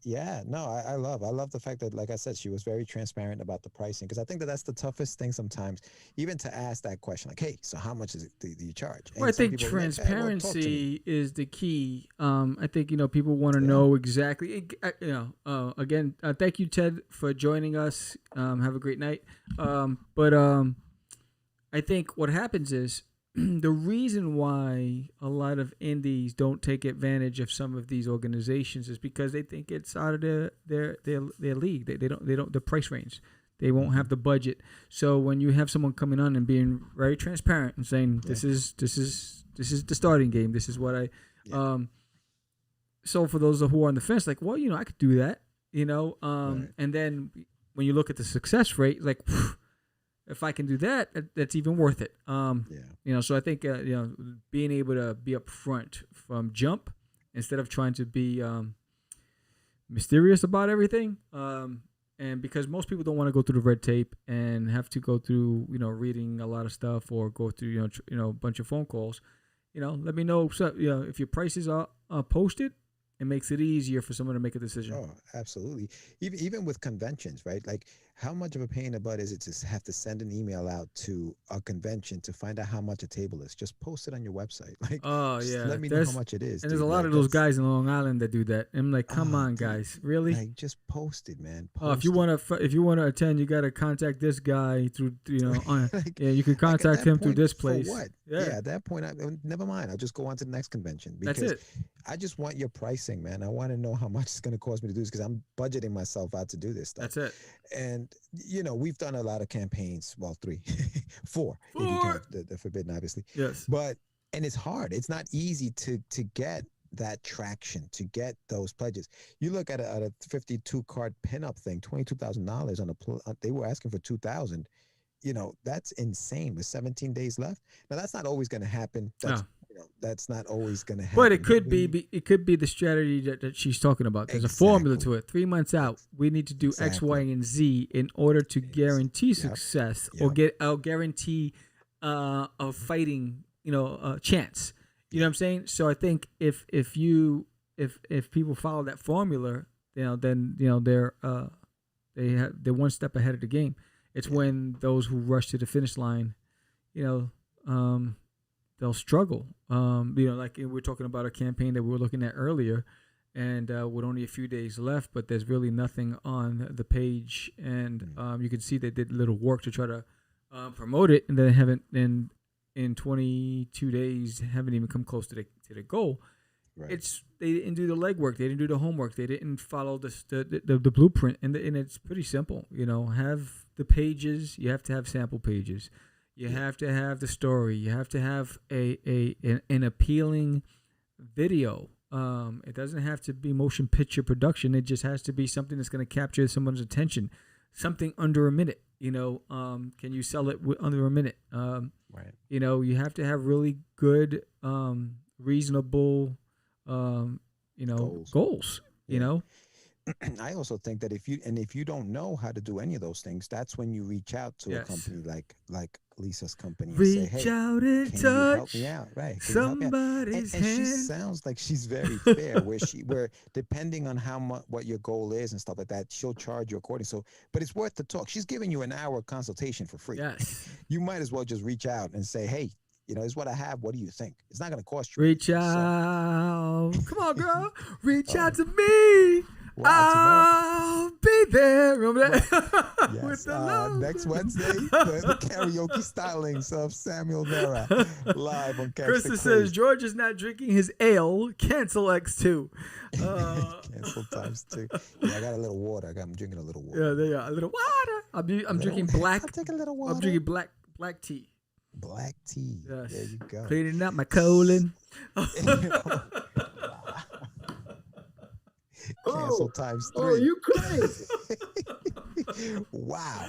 Yeah, no, I love the fact that, like I said, she was very transparent about the pricing, because I think that's the toughest thing sometimes, even to ask that question, like, hey, so how much is it, do you charge? Well, I think transparency is the key. I think, people want to know exactly, again, thank you, Ted, for joining us. Have a great night. But I think what happens is, the reason why a lot of indies don't take advantage of some of these organizations is because they think it's out of their league. They don't the price range. They won't have the budget. So when you have someone coming on and being very transparent and saying this is the starting game. This is what I so for those who are on the fence, like, well, I could do that, and then when you look at the success rate, like, if I can do that, that's even worth it. So I think being able to be upfront from jump instead of trying to be mysterious about everything, and because most people don't want to go through the red tape and have to go through reading a lot of stuff or go through a bunch of phone calls. Let me know. So if your prices are posted, it makes it easier for someone to make a decision. Oh, absolutely. Even with conventions, right? Like, how much of a pain in the butt is it to have to send an email out to a convention to find out how much a table is? Just post it on your website. Like, let me know how much it is. And there's a lot of those guys in Long Island that do that. And I'm like, come on, guys, really? Like, just post it, man. If you want to attend, you got to contact this guy through you can contact him through this place. For what? Yeah, at that point, never mind. I'll just go on to the next convention. Because that's it. I just want your pricing, man. I want to know how much it's going to cost me to do this, because I'm budgeting myself out to do this stuff. That's it. And we've done a lot of campaigns. Well, 3, 4. If you count the Forbidden, obviously. Yes. And it's hard. It's not easy to get that traction, to get those pledges. You look at a 52 card pinup thing, $22,000 on they were asking for $2,000. That's insane with 17 days left. Now, that's not always going to happen. That's not always going to happen. But it could be the strategy that she's talking about. There's a formula to it. 3 months out, we need to do X, Y, and Z in order to guarantee success or guarantee a fighting, chance. You know what I'm saying? So I think if people follow that formula, then they're one step ahead of the game. It's when those who rush to the finish line, they'll struggle. Like we're talking about a campaign that we were looking at earlier, and with only a few days left, but there's really nothing on the page, and you can see they did a little work to try to promote it, and then haven't in 22 days haven't even come close to the goal. Right. They didn't do the legwork, they didn't do the homework, they didn't follow the blueprint, and it's pretty simple. Have the pages, you have to have sample pages. You have to have the story. You have to have an appealing video. It doesn't have to be motion picture production. It just has to be something that's going to capture someone's attention. Something under a minute. Can you sell it under a minute? Right. You have to have really good, reasonable, goals. Yeah. I also think that if you don't know how to do any of those things, that's when you reach out to a Yes. company like Lisa's company and say, Reach hey, out and can you help touch me out? Right? Can you help me out? somebody's And she hand. sounds like she's very fair, where depending on how much what your goal is and stuff like that, she'll charge you according. So, but it's worth the talk. She's giving you an hour consultation for free. Yes. You might as well just reach out and say, hey, this is what I have. What do you think? It's not going to cost you. Reach anything. out. Come on, girl. Reach Oh. out to me. Wow, I'll be there. Remember that? Yes. With the love. Next Wednesday, the karaoke stylings of Samuel Vera live on Catch Krista the says Craze. George is not drinking his ale. Cancel X2. Cancel times 2. Yeah, I got a little water. I'm drinking a little water. Yeah, there you are. A little water. I'm drinking black. I'll take a little water. I'm drinking black tea. Black tea. Yes. There you go. Cleaning out my colon. Cancel times 3. Oh, you crazy? Wow.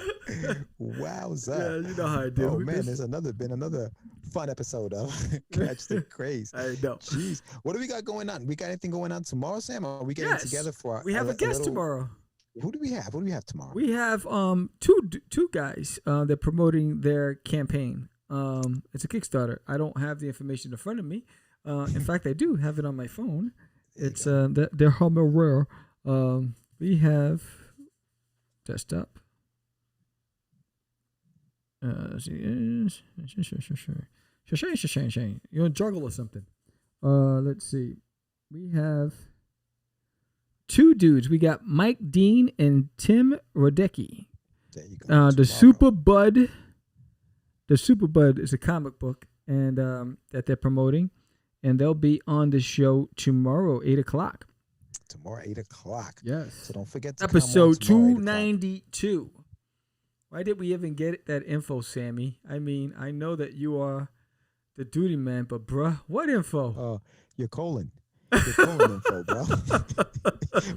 Wowza. Yeah, you know how I do. Oh man, there's been another fun episode of Catch the Craze. I know. Jeez. What do we got going on? We got anything going on tomorrow, Sam? Or are we getting Yes. together for We have a guest little- tomorrow. Who do we have? What do we have tomorrow? We have two guys. They're promoting their campaign. It's a Kickstarter. I don't have the information in front of me. In fact, I do have it on my phone. It's they're humble rare. We have desktop. You're a juggle or something. Let's see. We have two dudes. We got Mike Dean and Tim Rodecki. There you go. The Tomorrow. Super Bud. The Super Bud is a comic book, and that they're promoting, and they'll be on the show tomorrow, 8:00. Tomorrow, 8:00. Yes. So don't forget to Episode come on tomorrow, 292. Why did we even get that info, Sammy? I mean, I know that you are the duty man, but bruh, what info? Your colon. Your colon info, bro.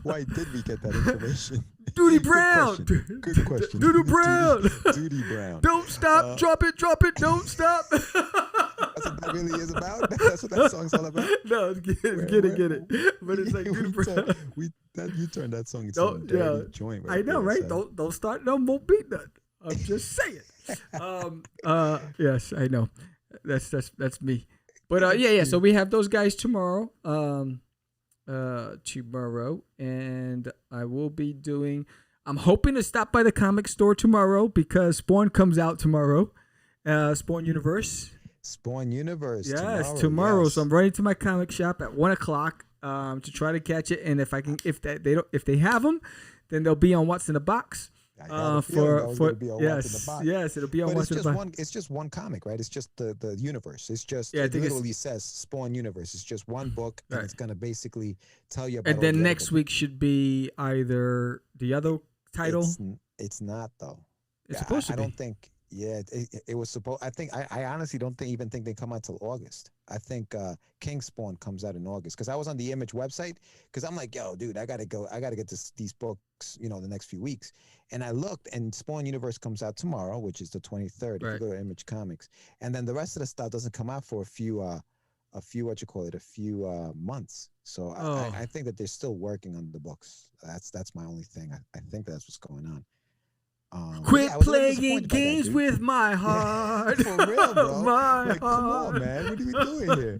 Why did we get that information? Duty Brown. Good question. Duty Brown. Duty Brown. Don't stop. Drop it. Don't stop. That's what that really is about. That's what that song's all about. No, get it. But it's like Duty Brown. You turned that song into a dirty joint. I know, right? So. Don't start no more beat that. I'm just saying. Yes, I know. That's me. But yeah. So we have those guys tomorrow. Tomorrow, and I will be doing. I'm hoping to stop by the comic store tomorrow because Spawn comes out tomorrow. Spawn Universe. Spawn Universe. Yes, tomorrow. Yes. So I'm running to my comic shop at 1:00 to try to catch it. And if they have them, then they'll be on What's in the Box. Yes, it'll be on What's in the Box. It's just one comic, right? It's just the universe. It's just Yeah, I it think literally says Spawn Universe. It's just one book, and Right. it's gonna basically tell you about. And all then the next other week should be either the other title. It's not though. It's supposed to I be. don't think. Yeah, it was supposed. I honestly don't even think they come out till August. I think King Spawn comes out in August because I was on the Image website because I'm like, yo, dude, I gotta get these books, the next few weeks. And I looked, and Spawn Universe comes out tomorrow, which is the 23rd. Right. If you go to Image Comics, and then the rest of the stuff doesn't come out for a few months. So I think that they're still working on the books. That's my only thing. I think that's what's going on. Quit I was a little playing disappointed by that, games dude. with my heart. For real, bro. My Like, come on, heart. man. What are we doing here?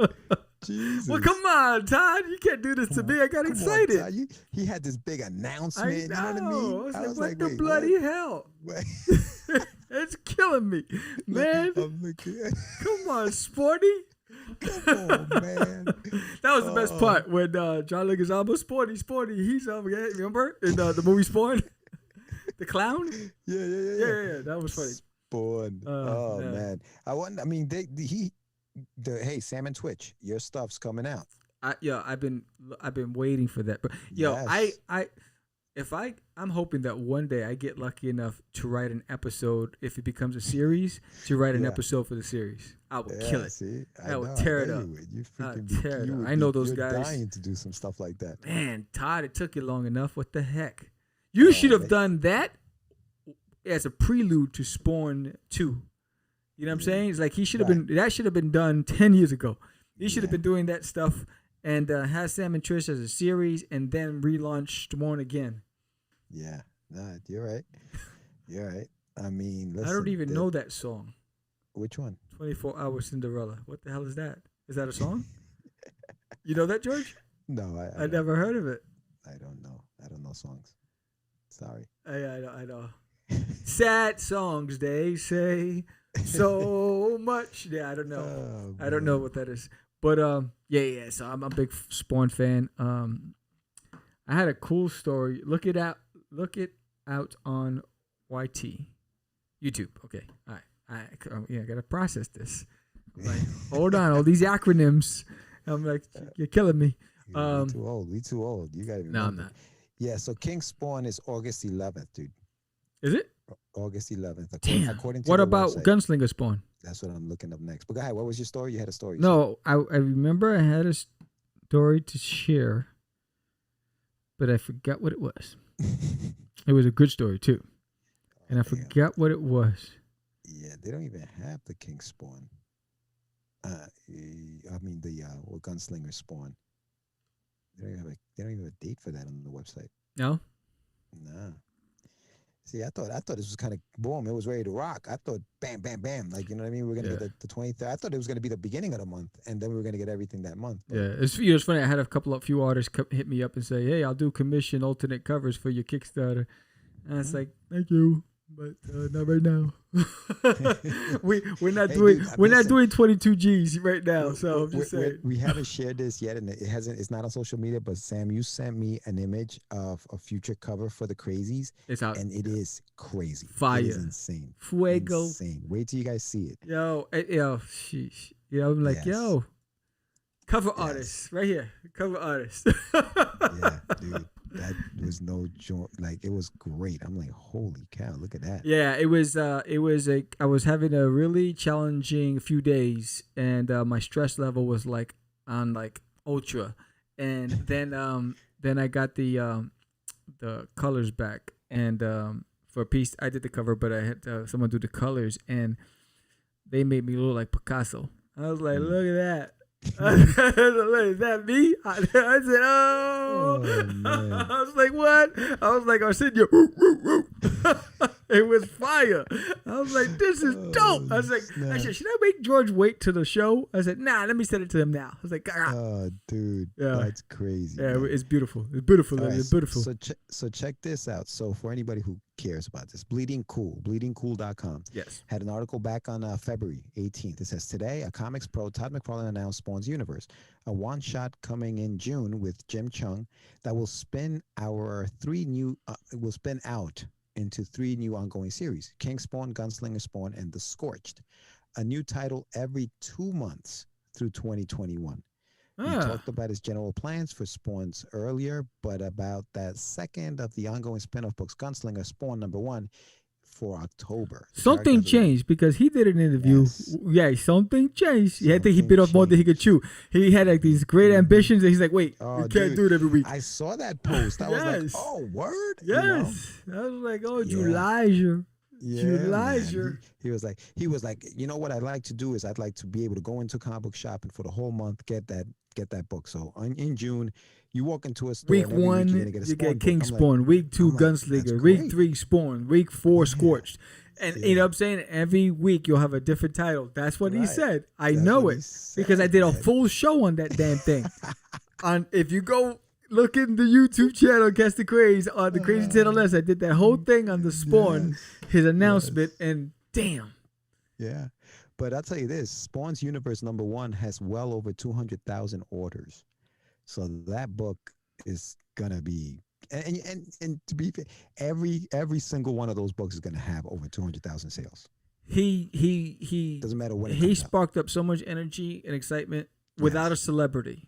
Jesus. Well, come on, Todd. You can't do this to me. I got Come on, excited. Ty. He had this big announcement. I You know what I mean? I was like, what the wait, bloody hell? what? It's killing me, man. I'm looking. Come on, Sporty. Come on, man. That was the best part when John Leguizamo, Sporty. He's remember in the movie Spawn, the clown. Yeah. That was funny. Spawn. Yeah. Man. Hey, Sam and Twitch, your stuff's coming out. I've been waiting for that, but Yes. I'm hoping that one day I get lucky enough to write an episode, if it becomes a series, to write an Yeah. episode for the series. I would kill it. See? I would tear it up. Tear it up. I know those you're guys. dying to do some stuff like that. Man, Todd, it took you long enough. What the heck? You should have done that as a prelude to Spawn 2. You know what I'm saying? It's like that should have been done 10 years ago. He should have been doing that stuff and has Sam and Trish as a series, and then relaunched Spawn again. Yeah, nah, you're right. You're right. I mean, I don't even know that song. Which one? 24 Hour Cinderella. What the hell is that? Is that a song? You know that, George? No, I never heard of it. I don't know. I don't know songs. Sorry. I know. Sad songs, they say so much. Yeah, I don't know. Oh, I don't know what that is. But yeah. So I'm a big Spawn fan. I had a cool story. Look it out on YT, YouTube. Okay, all right. I gotta process this. I'm like, hold on, all these acronyms. I'm like, you're killing me. We too old. You gotta be. No, I'm not. Yeah. So King Spawn is August 11th, dude. Is it? August 11th. Damn. According to what the about website. Gunslinger Spawn? That's what I'm looking up next. But go ahead. What was your story? You had a story. No, I remember I had a story to share, but I forgot what it was. It was a good story too, and I forgot what it was. Yeah, they don't even have the King Spawn. I mean the Gunslinger Spawn. They don't even have a date for that on the website. No. Nah. See, I thought this was kind of boom. It was ready to rock. I thought bam, bam, bam. Like, you know what I mean? We're gonna get the 23rd. I thought it was gonna be the beginning of the month, and then we were gonna get everything that month. But Yeah, it's funny. I had a few artists hit me up and say, "Hey, I'll do commission alternate covers for your Kickstarter," and it's like, "Thank you, but not right now. we're not doing 22 G's right now." So I'm just saying we haven't shared this yet, and it's not on social media. But Sam, you sent me an image of a future cover for the Crazies. It's out, and it is crazy. Fire, it is insane, fuego, insane. Wait till you guys see it. Sheesh. I'm like, yes. cover artist right here, cover artist. Yeah, dude. That was no joke. Like, it was great. I'm like, holy cow, look at that. Yeah, it was I was having a really challenging few days, and my stress level was like on like ultra, and then I got the colors back, and for a piece I did the cover, but I had someone do the colors, and they made me look like Picasso. I was like, look at that. Is that me? I said, oh man. I was like, what? I was like, Arsenio. It was fire. I was like, this is dope. I was like, I said, should I make George wait to the show? I said, nah, let me send it to him now. I was like, oh, dude, that's crazy. Yeah, man. It's beautiful. It's beautiful. Right, It's beautiful. So check this out. So for anybody who cares about this, bleedingcool.com had an article back on February 18th. It says, today, a comics pro, Todd McFarlane, announced Spawn's Universe, a one-shot coming in June with Jim Chung that will spin out into 3 new ongoing series: King Spawn, Gunslinger Spawn, and The Scorched. A new title every 2 months through 2021. He talked about his general plans for Spawns earlier, but about that second of the ongoing spin-off books, Gunslinger Spawn #1, for October. Something changed because he did an interview. Yes. Yeah, something changed. I think he bit off more than he could chew. He had like these great ambitions, and he's like, "Wait, you can't do it every week." I saw that post. I was like, "Oh, word!" Yes, I was like, "Oh, Julijah." Yeah, he was like, you know what I'd like to do is I'd like to be able to go into comic book shop and for the whole month get that book. So in June, you walk into a store. Week 1, you get King Spawn. Like, week 2, Gunslinger. Week 3, Spawn. Week 4, Scorched. And you know what I'm saying? Every week you'll have a different title. That's what he said. I know it because I did a full show on that damn thing. If you go look in the YouTube channel, Catch the Craze, on the Crazy 10LS, I did that whole thing on the Spawn, his announcement, and damn. Yeah. But I'll tell you this, Spawn's Universe #1 has well over 200,000 orders. So that book is going to be, and to be fair, every single one of those books is going to have over 200,000 sales. He doesn't matter when he sparked up so much energy and excitement without a celebrity.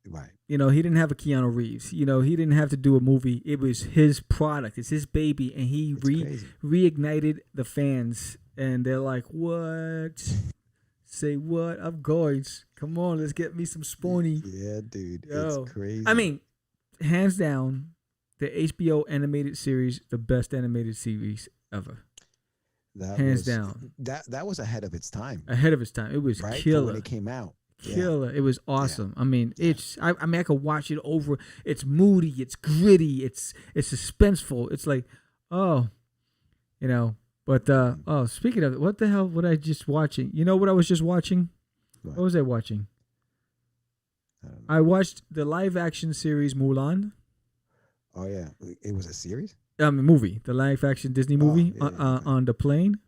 Right. You know, he didn't have a Keanu Reeves. You know, he didn't have to do a movie. It was his product. It's his baby. And he reignited the fans. And they're like, what? Say what? I'm going. Come on, let's get me some Spawny. Yeah, dude. It's crazy. I mean, hands down, the HBO animated series, the best animated series ever. Hands down. That was ahead of its time. Ahead of its time. It was killer. When it came out. killer. It was awesome. I mean, I mean, I could watch it over. It's moody. It's gritty. It's suspenseful. It's like, oh, you know. But speaking of it, what the hell was I just watching? You know what I was just watching? What was I watching? I watched the live action series Mulan. Oh yeah, it was a series. Movie, the live action Disney movie on the plane.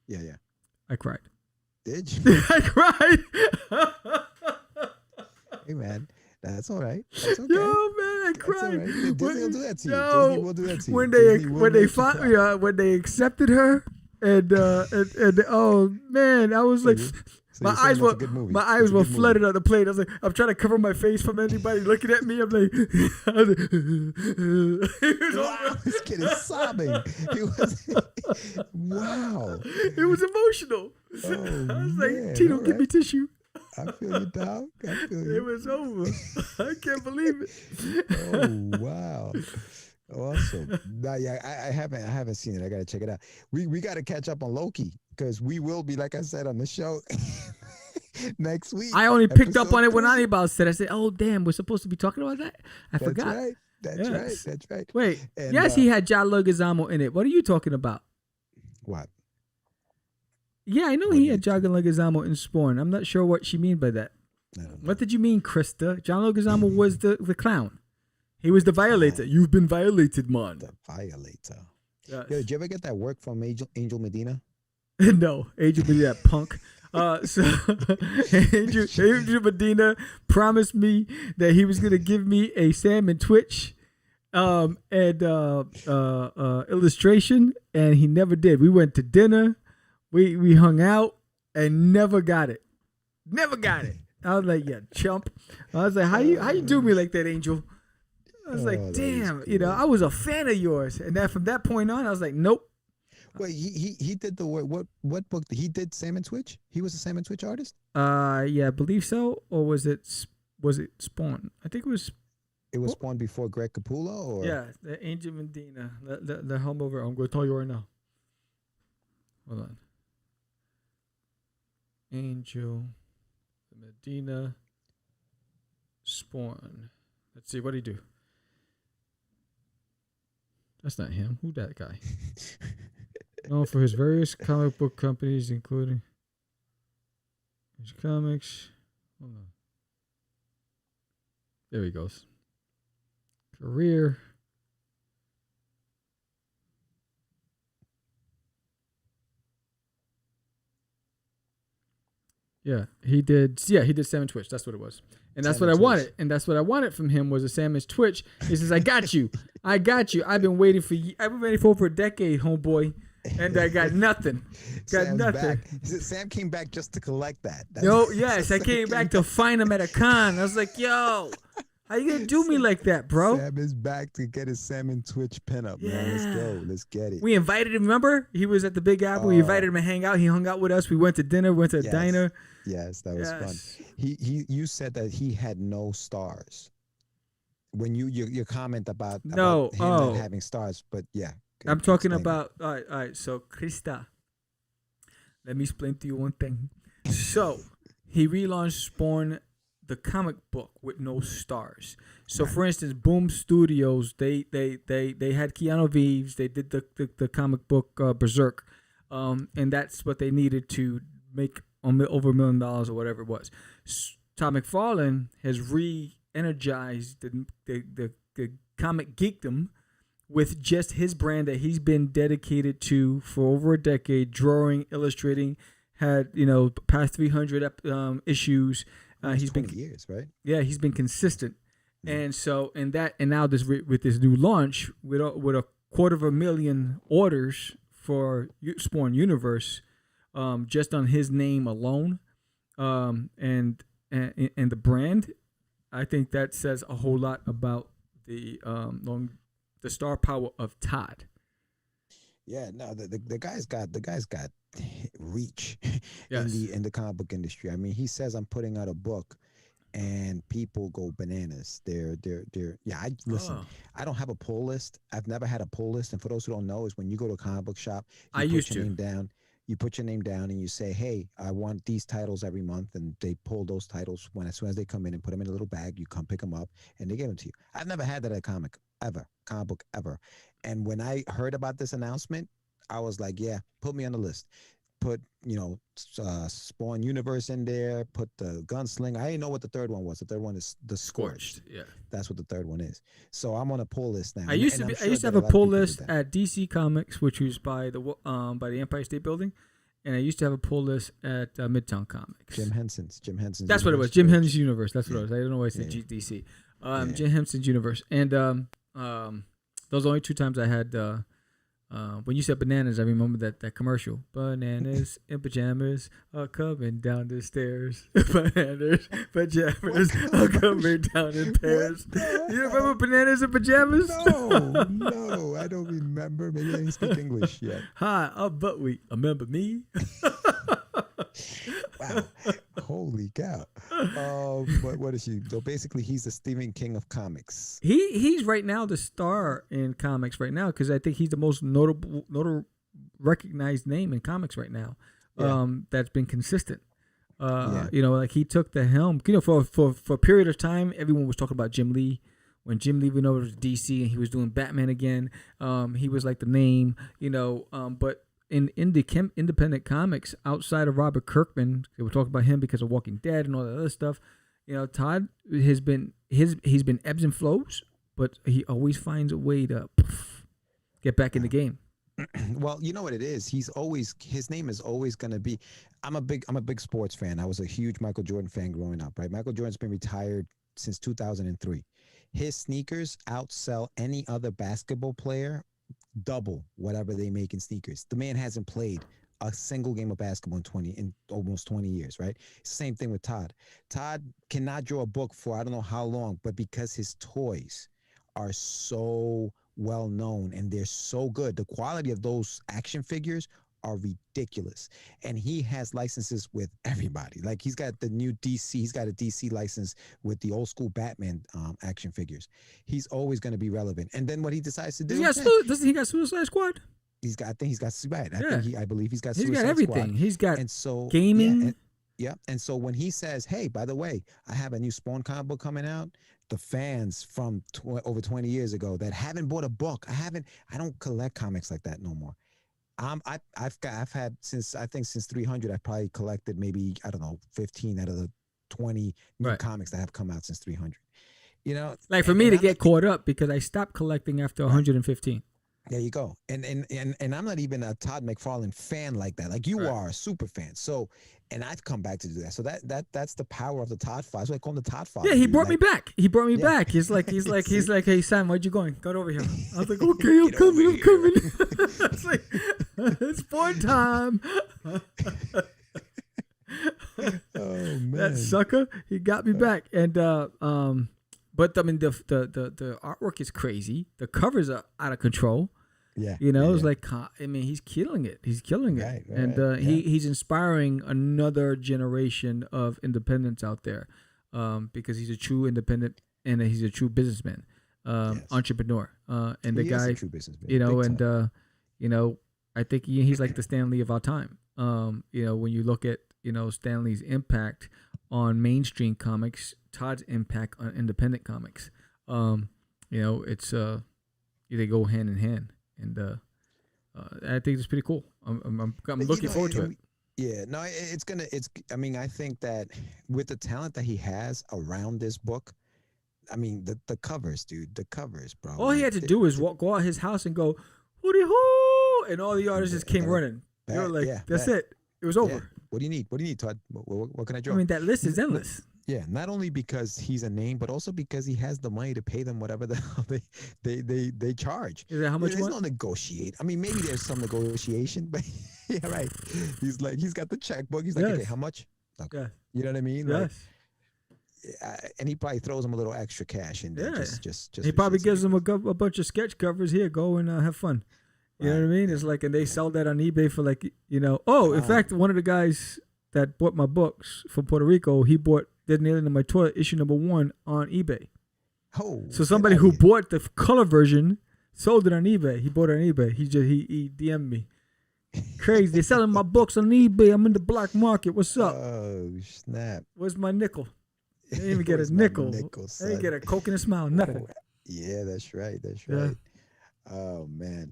Yeah, yeah. I cried. Did you? I cried. Hey man, that's all right. That's okay. Yo, man, I cried. Right. Disney will do that to you. Yo, Disney will do that to you. When they accepted her, and oh man, I was like. So my eyes were flooded on the plane. I was like, I'm trying to cover my face from anybody looking at me. I'm like, wow, this kid is sobbing. Wow. It was emotional. Oh, I was like, man, Tito, give me tissue. I feel you, dog. I feel you. It was over. I can't believe it. Oh wow. Awesome. Yeah, I haven't seen it. I gotta check it out. We gotta catch up on Loki because we will be, like I said, on the show next week. I only picked up on it when Anibal said. I said, "Oh damn, we're supposed to be talking about that." I forgot. Right. That's right. Wait. And, yes, he had John Leguizamo in it. What are you talking about? What? Yeah, I know he had John Leguizamo in Spawn. I'm not sure what she mean by that. What did you mean, Krista? John Leguizamo was the clown. He was the violator. You've been violated, man. The violator. Yes. Yo, did you ever get that work from Angel Medina? No, Angel Medina, that punk. So Angel Medina promised me that he was gonna give me a Sam and Twitch illustration, and he never did. We went to dinner, we hung out, and never got it. Never got it. I was like, yeah, chump. I was like, how you do me like that, Angel? I was like, damn, you know, I was a fan of yours. And then from that point on, I was like, nope. Wait, he did the work. What book? He did Sam and Twitch? He was a Sam and Twitch artist? Yeah, I believe so. Or was it Spawn? I think it was. It was Spawn before Greg Capullo? Or? Yeah, the Angel Medina. The home over. I'm going to tell you right now. Hold on. Angel Medina Spawn. Let's see, what did he do? That's not him. Who that guy? Known for his various comic book companies, including his comics. Hold on. There he goes. Career. Yeah, he did. Yeah, he did Sam and Twitch. That's what it was, and that's what I wanted. And that's what I wanted from him was a Sam and Twitch. He says, "I got you. I got you. I've been waiting for you. I've been waiting for over a decade, homeboy, and I got nothing. Got Sam's nothing." Back. Sam came back just to collect that. Yes, I came back to find him at a con. I was like, "Yo, how you gonna do me like that, bro?" Sam is back to get his Sam and Twitch pinup, man. Let's go. Let's get it. We invited him. Remember, he was at the Big Apple. We invited him to hang out. He hung out with us. We went to dinner. Went to a diner. Yes, that was fun. You said that he had no stars. When your comment about him not having stars, but yeah. I'm talking about all right. So Krista, let me explain to you one thing. So he relaunched Spawn, the comic book, with no stars. So for instance, Boom Studios, they had Keanu Reeves. They did the comic book Berserk, and that's what they needed to make over $1 million or whatever it was. Todd McFarlane has re-energized the comic geekdom with just his brand that he's been dedicated to for over a decade, drawing, illustrating, had past 300 issues. He's 20 years, right? Yeah, he's been consistent, and so now with this new launch with a 250,000 orders for Spawn Universe. Just on his name alone, and the brand, I think that says a whole lot about the star power of Todd. Yeah, no, the guy's got reach in the comic book industry. I mean, he says I'm putting out a book, and people go bananas. They're listen. I don't have a pull list. I've never had a pull list, and for those who don't know, is when you go to a comic book shop, you put your name down. You put your name down and you say, hey, I want these titles every month. And they pull those titles as soon as they come in and put them in a little bag. You come pick them up and they give them to you. I've never had that at a comic book ever. And when I heard about this announcement, I was like, yeah, put me on the list. Put, Spawn Universe in there, put the Gunslinger. I didn't know what the third one was. The third one is the Scorched. Yeah. That's what the third one is. So I'm on a pull list now. I used to have a pull list at DC Comics, which was by the Empire State Building, and I used to have a pull list at Midtown Comics. Jim Henson's. That's what it was. Jim Henson's Universe. That's what it was. I don't know why I said DC. Jim Henson's Universe, and those are only 2 times I had. When you said bananas, I remember that commercial. Bananas in pajamas are coming down the stairs. Bananas, pajamas are coming down in pairs. You remember bananas in pajamas? No, I don't remember. Maybe I didn't speak English yet. Hi, I'm Buckwheat. Remember me? Wow. Holy cow. But what is she? So basically, he's the Stephen King of comics. He's right now the star in comics right now because I think he's the most notable recognized name in comics right now. That's been consistent. Like he took the helm. For a period of time, everyone was talking about Jim Lee. When Jim Lee went over to DC and he was doing Batman again, he was like the name. But in independent comics, outside of Robert Kirkman, they were talking about him because of Walking Dead and all that other stuff. Todd has been he's been ebbs and flows, but he always finds a way to get back in the game. Well, you know what it is. His name is always going to be. I'm a big sports fan. I was a huge Michael Jordan fan growing up. Right, Michael Jordan's been retired since 2003. His sneakers outsell any other basketball player. Double whatever they make in sneakers. The man hasn't played a single game of basketball in almost 20 years, right? Same thing with Todd. Todd cannot draw a book for I don't know how long, but because his toys are so well known and they're so good, the quality of those action figures are ridiculous. And he has licenses with everybody. Like he's got the new DC, he's got a DC license with the old school Batman action figures. He's always going to be relevant. And then what he decides to do? Doesn't he got Suicide Squad? I think he's got right. I believe he's got Suicide Squad. He's got everything. He's got gaming. And so when he says, hey, by the way, I have a new Spawn comic book coming out, the fans from over 20 years ago that haven't bought a book, I don't collect comics like that no more. I've had since 300. I've probably collected maybe 15 out of the 20 new comics that have come out since 300. Like for me to get caught up because I stopped collecting after 115. There you go. And I'm not even a Todd McFarlane fan like that. Like you are a super fan. So, and I've come back to do that. So that's the power of the Todd Files. So I call him the Todd Files. Yeah, he brought me back. He brought me back. He's like, hey Sam, where'd you going? Go over here. I was like, okay, I'm coming. It's like, it's fun time. Oh man, that sucker, he got me back. And but I mean the artwork is crazy. The covers are out of control. Yeah, it's like, I mean, he's killing it. Right, and he's inspiring another generation of independents out there, because he's a true independent and he's a true businessman, entrepreneur, and the guy, true businessman, I think he's like the Stan Lee of our time. When you look at Stan Lee's impact on mainstream comics, Todd's impact on independent comics, it's they go hand in hand. And I think it's pretty cool. I'm looking forward to it. Yeah, no, I mean, I think that with the talent that he has around this book, I mean, the covers, dude, bro. All he had to do is go out his house and go, hooty hoo, and all the artists just came running. That's it. It was over. Yeah. What do you need, Todd? What can I draw? I mean, that list is endless. Yeah, not only because he's a name, but also because he has the money to pay them whatever the hell they charge. Is that how much? There's no negotiate. I mean, maybe there's some negotiation, but yeah, right. He's got the checkbook. He's like, okay, how much? Okay. Yeah. You know what I mean? Yes. And he probably throws him a little extra cash in there. Just he probably gives them a bunch of sketch covers. Here, go and have fun. You know what I mean? It's like, and they sell that on eBay for like, in fact, one of the guys that bought my books from Puerto Rico, he bought Dead Nailed in My Toilet issue #1 on eBay. Oh, so somebody who bought the color version sold it on eBay. He bought it on eBay. He DM'd me. Crazy. They're selling my books on eBay. I'm in the black market. What's up? Oh, snap. Where's my nickel? I didn't even get a Where's my nickel. nickel, I son? didn't get a coke in a smile. Nothing. Yeah, that's right. That's Yeah. right. Oh, man.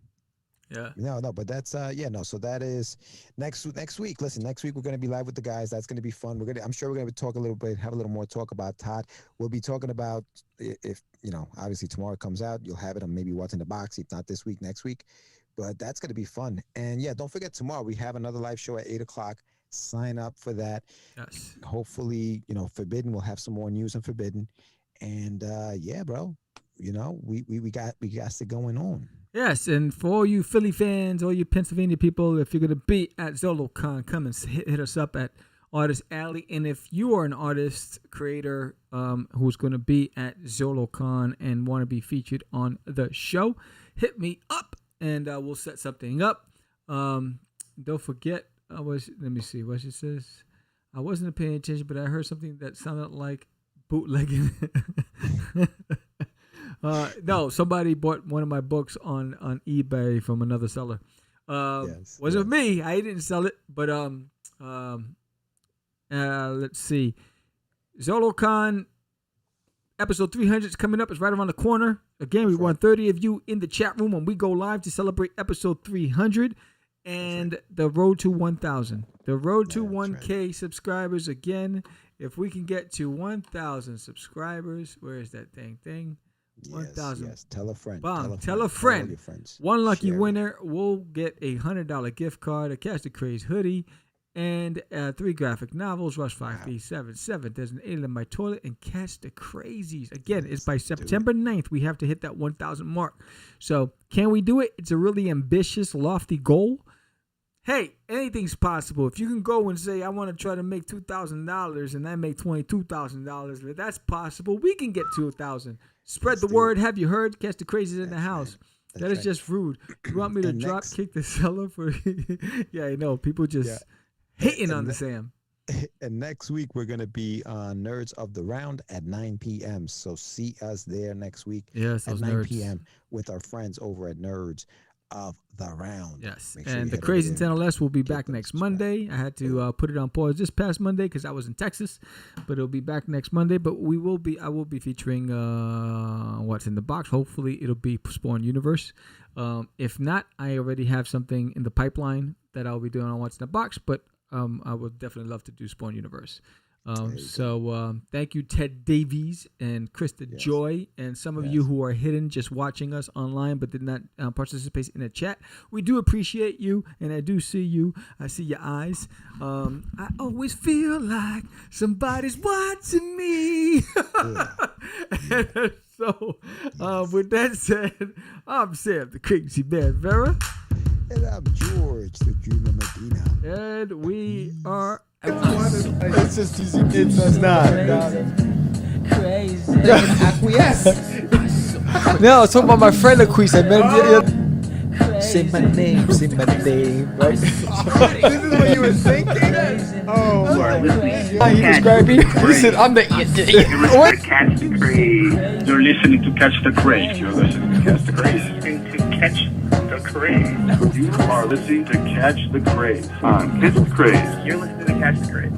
Yeah. No, but that's so that is next week. Listen, next week we're gonna be live with the guys. That's gonna be fun. I'm sure we're gonna talk a little bit, have a little more talk about Todd. We'll be talking about if obviously tomorrow it comes out, you'll have it on maybe What's in the Box, if not this week, next week. But that's gonna be fun. And yeah, don't forget tomorrow we have another live show at 8:00. Sign up for that. Yes. Hopefully, Forbidden, we'll have some more news on Forbidden. And yeah, bro, we got it going on. Yes, and for all you Philly fans, all you Pennsylvania people, if you're going to be at ZoloCon, come and hit us up at Artist Alley. And if you are an artist, creator who's going to be at ZoloCon and want to be featured on the show, hit me up and we'll set something up. Don't forget, let me see what she says. I wasn't paying attention, but I heard something that sounded like bootlegging. No, somebody bought one of my books on eBay from another seller. Wasn't me. I didn't sell it, but let's see. ZoloCon episode 300 is coming up. It's right around the corner. Again, we want 30 of you in the chat room when we go live to celebrate episode 300 and the road to 1,000. The road to 1K subscribers. Again, if we can get to 1,000 subscribers, where is that thing? 1,000. Yes. Tell a friend. Tell a Tell all friend. your friends. One lucky Share it. winner will get a $100 gift card, a Catch the Craze hoodie, and 3 graphic novels, Rush 5377, There's an Alien in My Toilet, and Catch the Crazies. Again, it's by September 9th. We have to hit that 1,000 mark. So can we do it? It's a really ambitious, lofty goal. Hey, anything's possible. If you can go and say, I want to try to make $2,000 and I make $22,000, if that's possible, we can get to 1,000. Spread the word. Have you heard? Catch the Crazies in the house. That is just rude. You want me to drop kick the seller for? Yeah, I know. People just hating on the Sam. And next week we're gonna be on Nerds of the Round at 9 p.m. So see us there next week. Yes, at those 9 nerds. p.m. with our friends over at Nerds of the Round. Yes, Make sure and you the head over Crazy there. NLS will be back them next subscribed. Monday. I had to put it on pause this past Monday because I was in Texas, but it'll be back next Monday. But I will be featuring What's in the Box. Hopefully, it'll be Spawn Universe. If not, I already have something in the pipeline that I'll be doing on What's in the Box. But I would definitely love to do Spawn Universe. Thank you, Ted Davies and Krista Joy, and some of you who are hidden just watching us online but did not participate in the chat. We do appreciate you, and I do see you. I see your eyes. I always feel like somebody's watching me. So, with that said, I'm Sam, the Crazy Man Vera. And I'm George, the Dreamer Medina. And we are It's just easy. It's not. crazy. Acquiesce. No, it's talking about my friend Acquiesce. Say my name, right? This is what you were thinking? Oh, my. He described me. He said, I'm the What? Catch the Craze. You're listening to Catch the Craze. You're listening to Catch the Craze. To Catch the Craze. You are listening to Catch the Craze. Catch the Craze. You're listening to Catch the Craze.